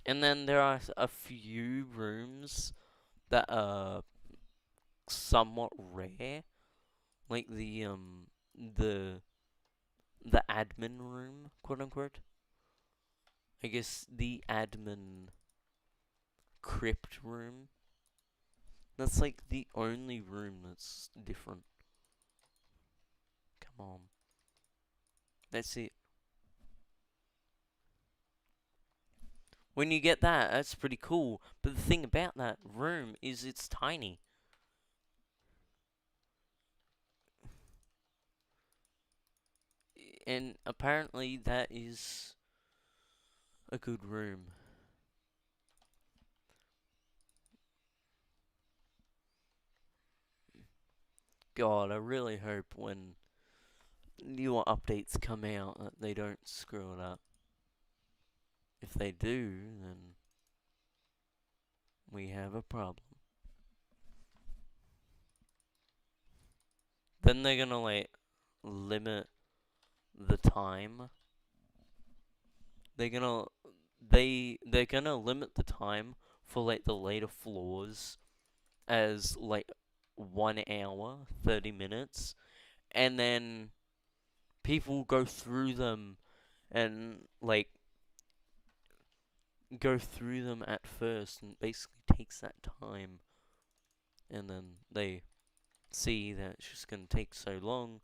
And then there are a few rooms that are somewhat rare, like the the admin room, quote unquote. I guess the admin crypt room. That's like the only room that's different. Come on. That's it. When you get that, that's pretty cool. But the thing about that room is it's tiny. And apparently that is a good room. God, I really hope when newer updates come out that they don't screw it up. If they do, then we have a problem. Then they're gonna like limit the time. They're gonna they're gonna limit the time for like the later floors as like 1 hour, 30 minutes, and then people go through them and like go through them at first and basically takes that time, and then they see that it's just gonna take so long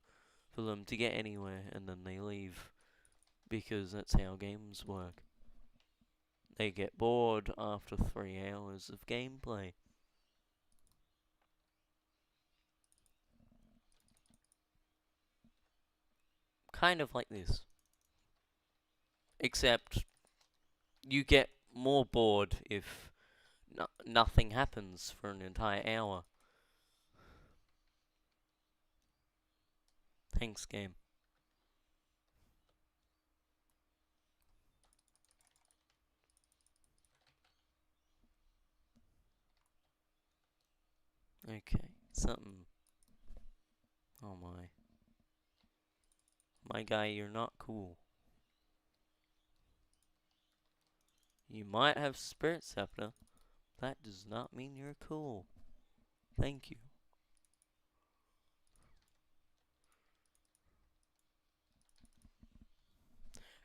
for them to get anywhere, and then they leave because that's how games work. They get bored after 3 hours of gameplay. Kind of like this. Except you get more bored if nothing happens for an entire hour. Thanks, game. Okay, something. Oh my. My guy, you're not cool. You might have Spirit Scepter. That does not mean you're cool. Thank you.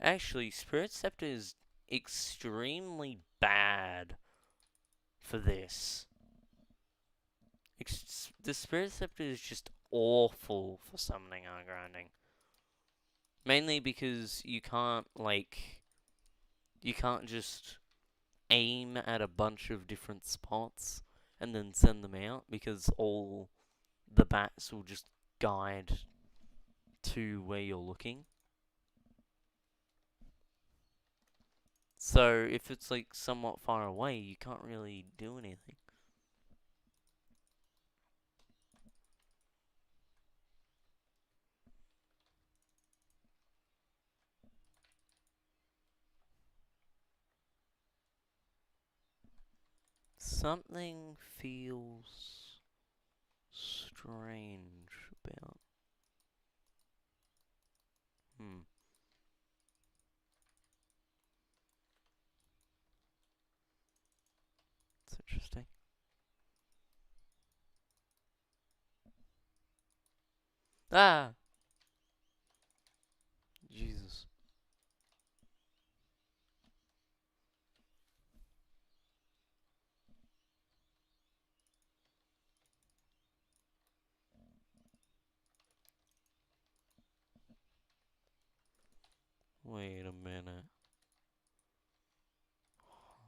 Actually, Spirit Scepter is extremely bad for this. The Spirit Scepter is just awful for summoning and grinding. Mainly because you can't just aim at a bunch of different spots and then send them out, because all the bats will just guide to where you're looking. So if it's like somewhat far away, you can't really do anything. Something feels strange about. It's interesting. Ah! Jesus. Wait a minute.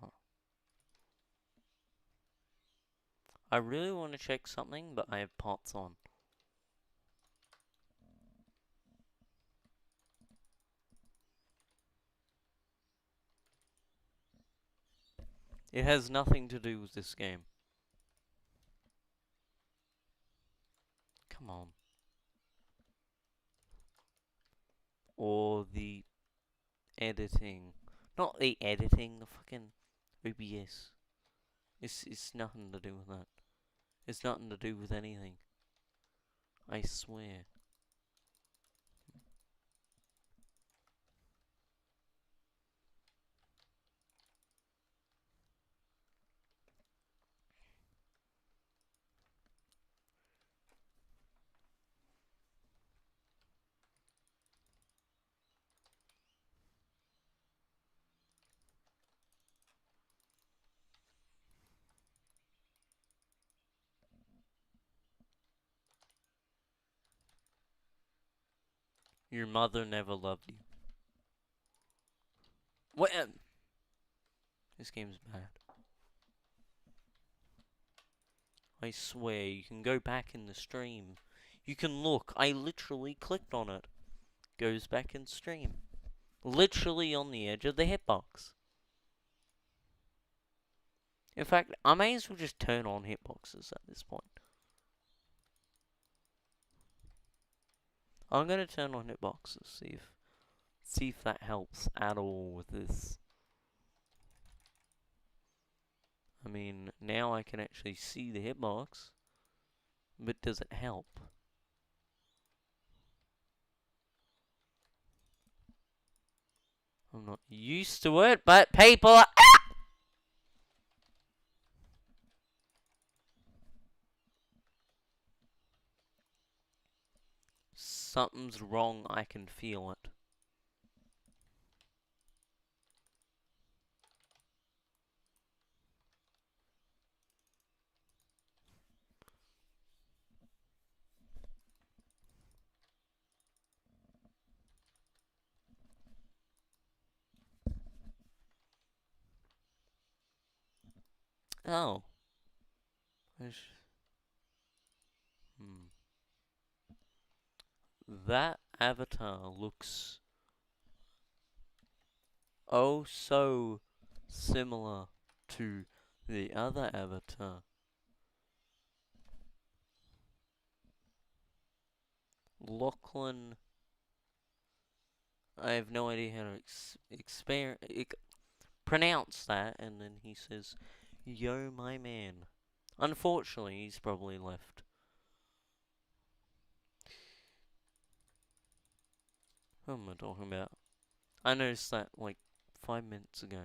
Huh. I really want to check something, but I have pots on. It has nothing to do with this game. Come on. Or the editing. Not the editing, the fucking OBS. It's nothing to do with that. It's nothing to do with anything. I swear. Your mother never loved you. What? This game's bad. I swear, you can go back in the stream. You can look. I literally clicked on it. Goes back in stream. Literally on the edge of the hitbox. In fact, I may as well just turn on hitboxes at this point. I'm gonna turn on hitboxes, see if that helps at all with this. I mean, now I can actually see the hitbox, but does it help? I'm not used to it, but people are... Something's wrong, I can feel it. Oh. That avatar looks oh so similar to the other avatar. Lachlan, I have no idea how to pronounce that, and then he says, "Yo, my man." Unfortunately, he's probably left. What am I talking about? I noticed that like 5 minutes ago.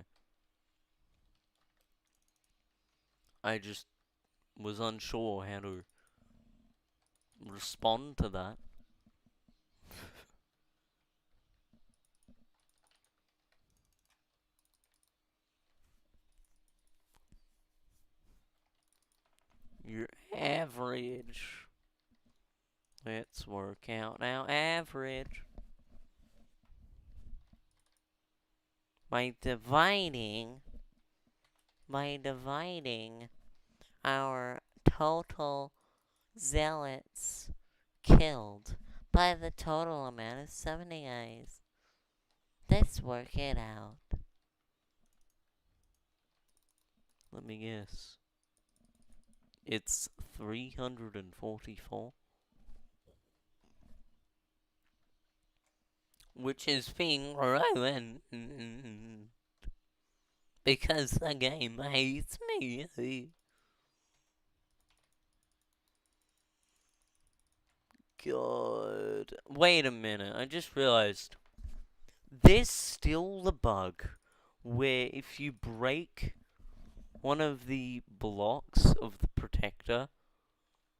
I just was unsure how to respond to that. average. Let's work out our average by dividing our total zealots killed by the total amount of 70 guys. Let's work it out. Let me guess. It's 344. Which is being ruined because the game hates me. God. Wait a minute, I just realized. There's still the bug where if you break one of the blocks of the protector,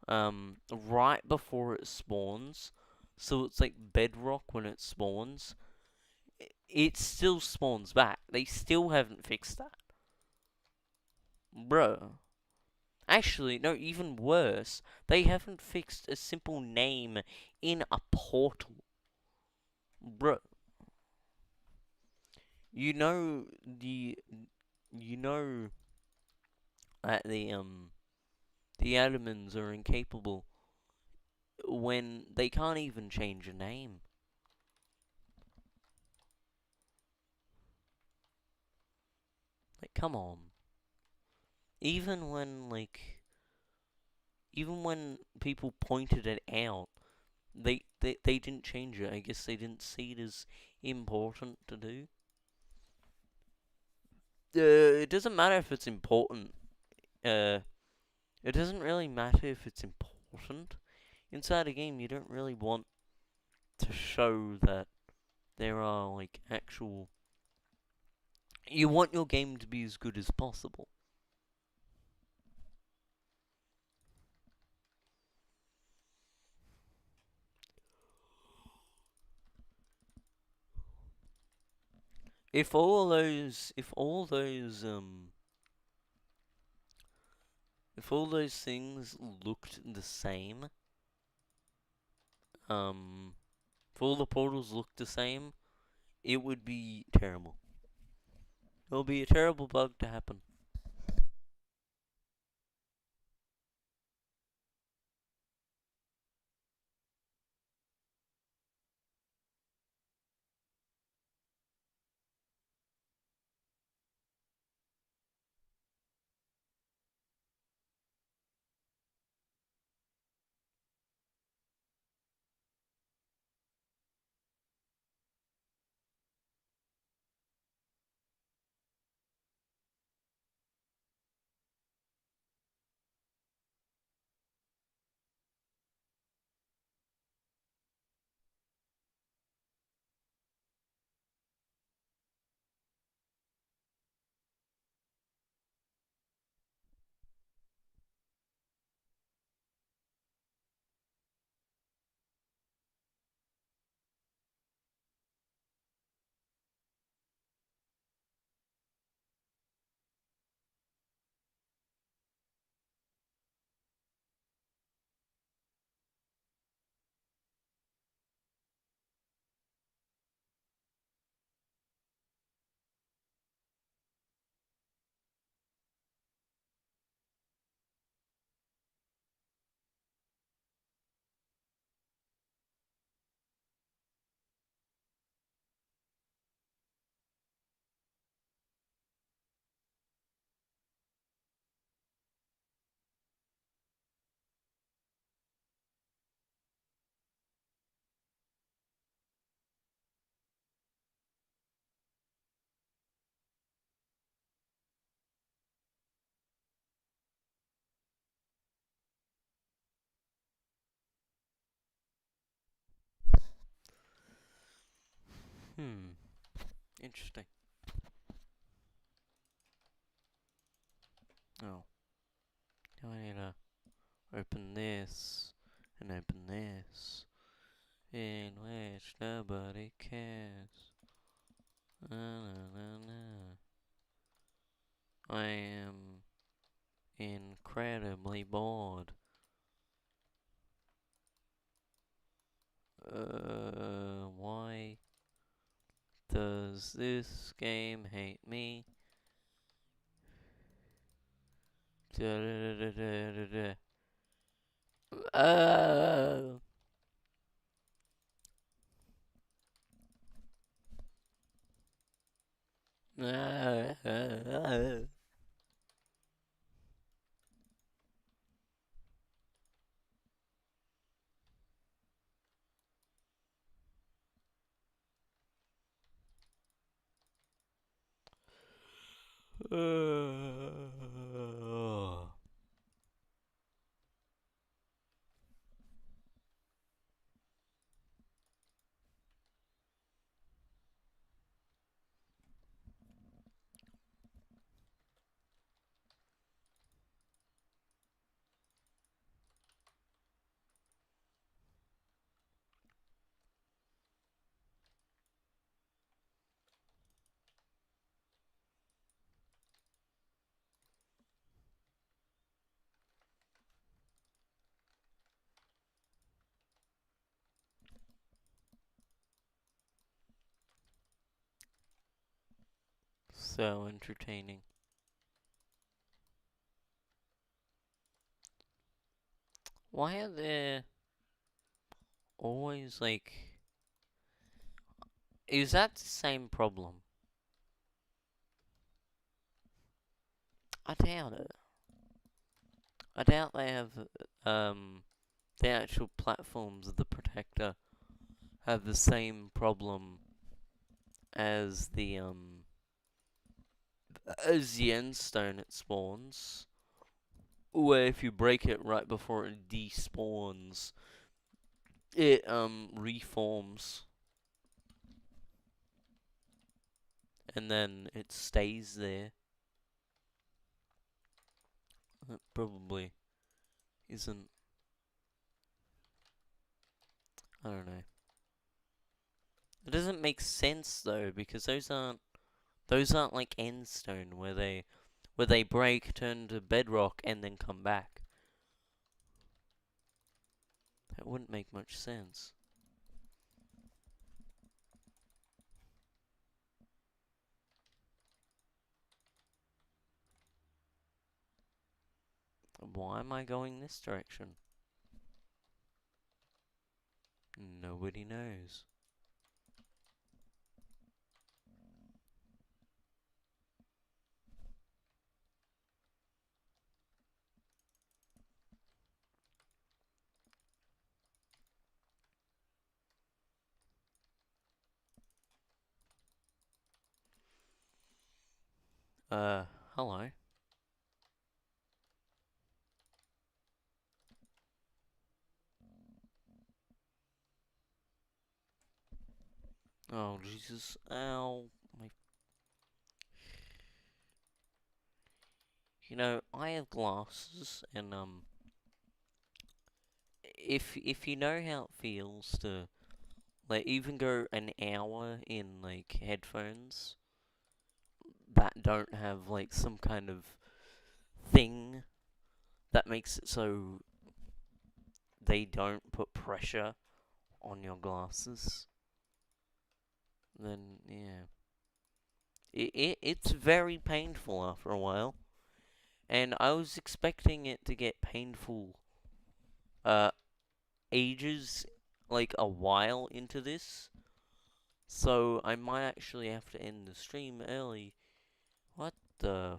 right before it spawns, so it's like bedrock when it spawns, it still spawns back. They still haven't fixed that. Bro. Actually, no, even worse. They haven't fixed a simple name in a portal. Bro. You know that the admins are incapable when they can't even change a name. Like, come on. Even when people pointed it out, they didn't change it. I guess they didn't see it as important to do. It doesn't matter if it's important. It doesn't really matter if it's important. Inside a game, you don't really want to show that there are, like, actual... You want your game to be as good as possible. If all those things looked the same, if all the portals looked the same, it would be terrible. It would be a terrible bug to happen. Interesting. Oh. Now I need to open this and open this, in which nobody cares. I am incredibly bored. Why does this game hate me? Uh, So entertaining. Why are there always like... Is that the same problem? I doubt it. I doubt they have, the actual platforms of the Protector have the same problem as the end stone it spawns. Where if you break it right before it despawns, it, reforms. And then it stays there. That probably isn't... I don't know. It doesn't make sense though, because those aren't like endstone where they break, turn to bedrock, and then come back. That wouldn't make much sense. Why am I going this direction? Nobody knows. Hello. Oh, Jesus. Ow. My... I have glasses, and, if you know how it feels to, like, even go an hour in, like, headphones that don't have, like, some kind of thing that makes it so they don't put pressure on your glasses, then, yeah. It's very painful after a while. And I was expecting it to get painful, uh, ages, like a while into this. So I might actually have to end the stream early. What the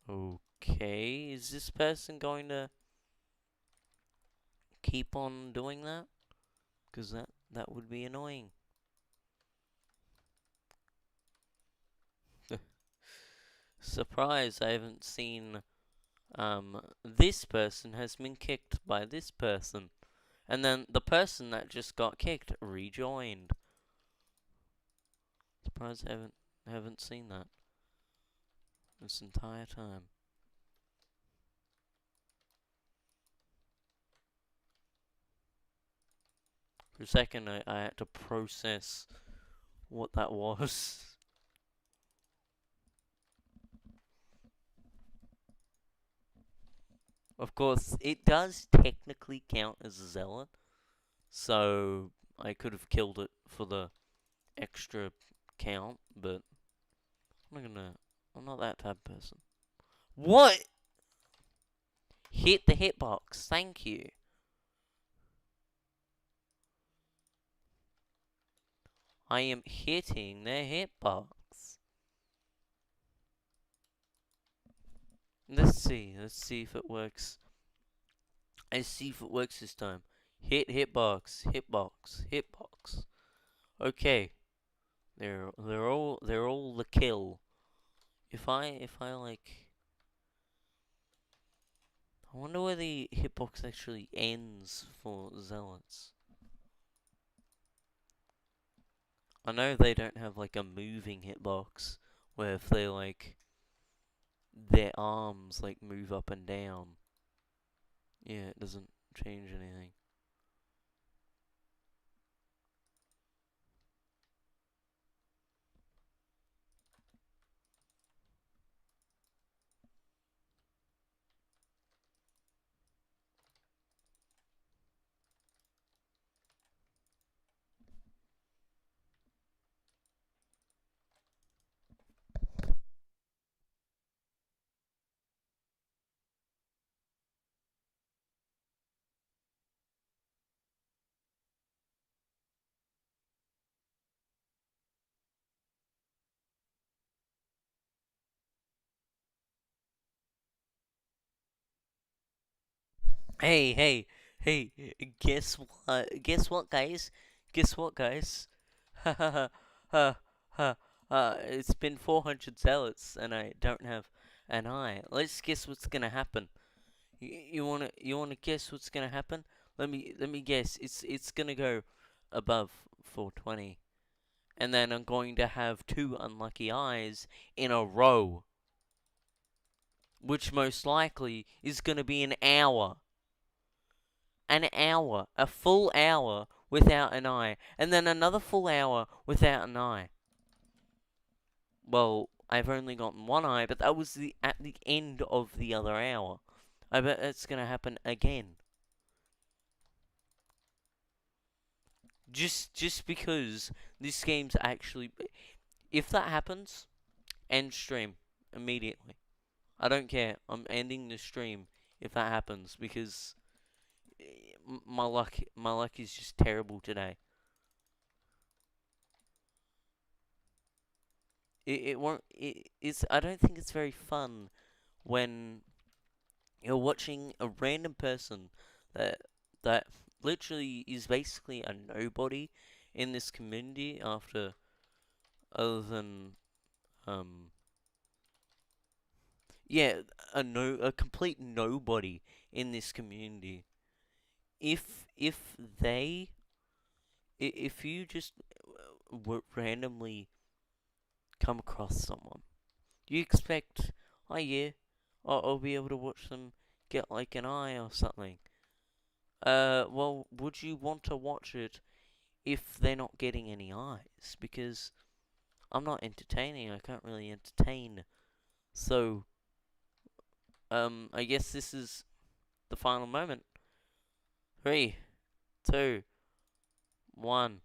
Okay, is this person going to keep on doing that? Because that would be annoying. Surprise, I haven't seen, this person has been kicked by this person. And then the person that just got kicked rejoined. Surprised I haven't seen that this entire time. For a second, I had to process what that was. Of course, it does technically count as a zealot, so I could have killed it for the extra count, but I'm not that type of person. What? Hit the hitbox, thank you. I am hitting the hitbox. Let's see if it works. Let's see if it works this time. Hitbox, hitbox, hitbox. Okay, they're all the kill. If I like, I wonder where the hitbox actually ends for zealots. I know they don't have like a moving hitbox where if they like their arms like move up and down. Yeah, it doesn't change anything. Hey, hey, hey, guess what? Guess what, guys? Guess what, guys? Ha ha ha ha ha. It's been 400 zealots and I don't have an eye. Let's guess what's gonna happen. You wanna guess what's gonna happen? Let me guess. It's gonna go above 420, and then I'm going to have two unlucky eyes in a row, which most likely is gonna be an hour. An hour, a full hour without an eye, and then another full hour without an eye. Well, I've only gotten one eye, but that was at the end of the other hour. I bet it's gonna happen again. Just because this game's actually, if that happens, end stream immediately. I don't care. I'm ending the stream if that happens because my luck is just terrible today. It won't. It's. I don't think it's very fun when you're watching a random person that that literally is basically a nobody in this community after other than um yeah, a complete nobody in this community. If you just randomly come across someone, you expect, oh yeah, I'll be able to watch them get like an eye or something. Well, would you want to watch it if they're not getting any eyes? Because I'm not entertaining. I can't really entertain. So, I guess this is the final moment. 3, 2, 1.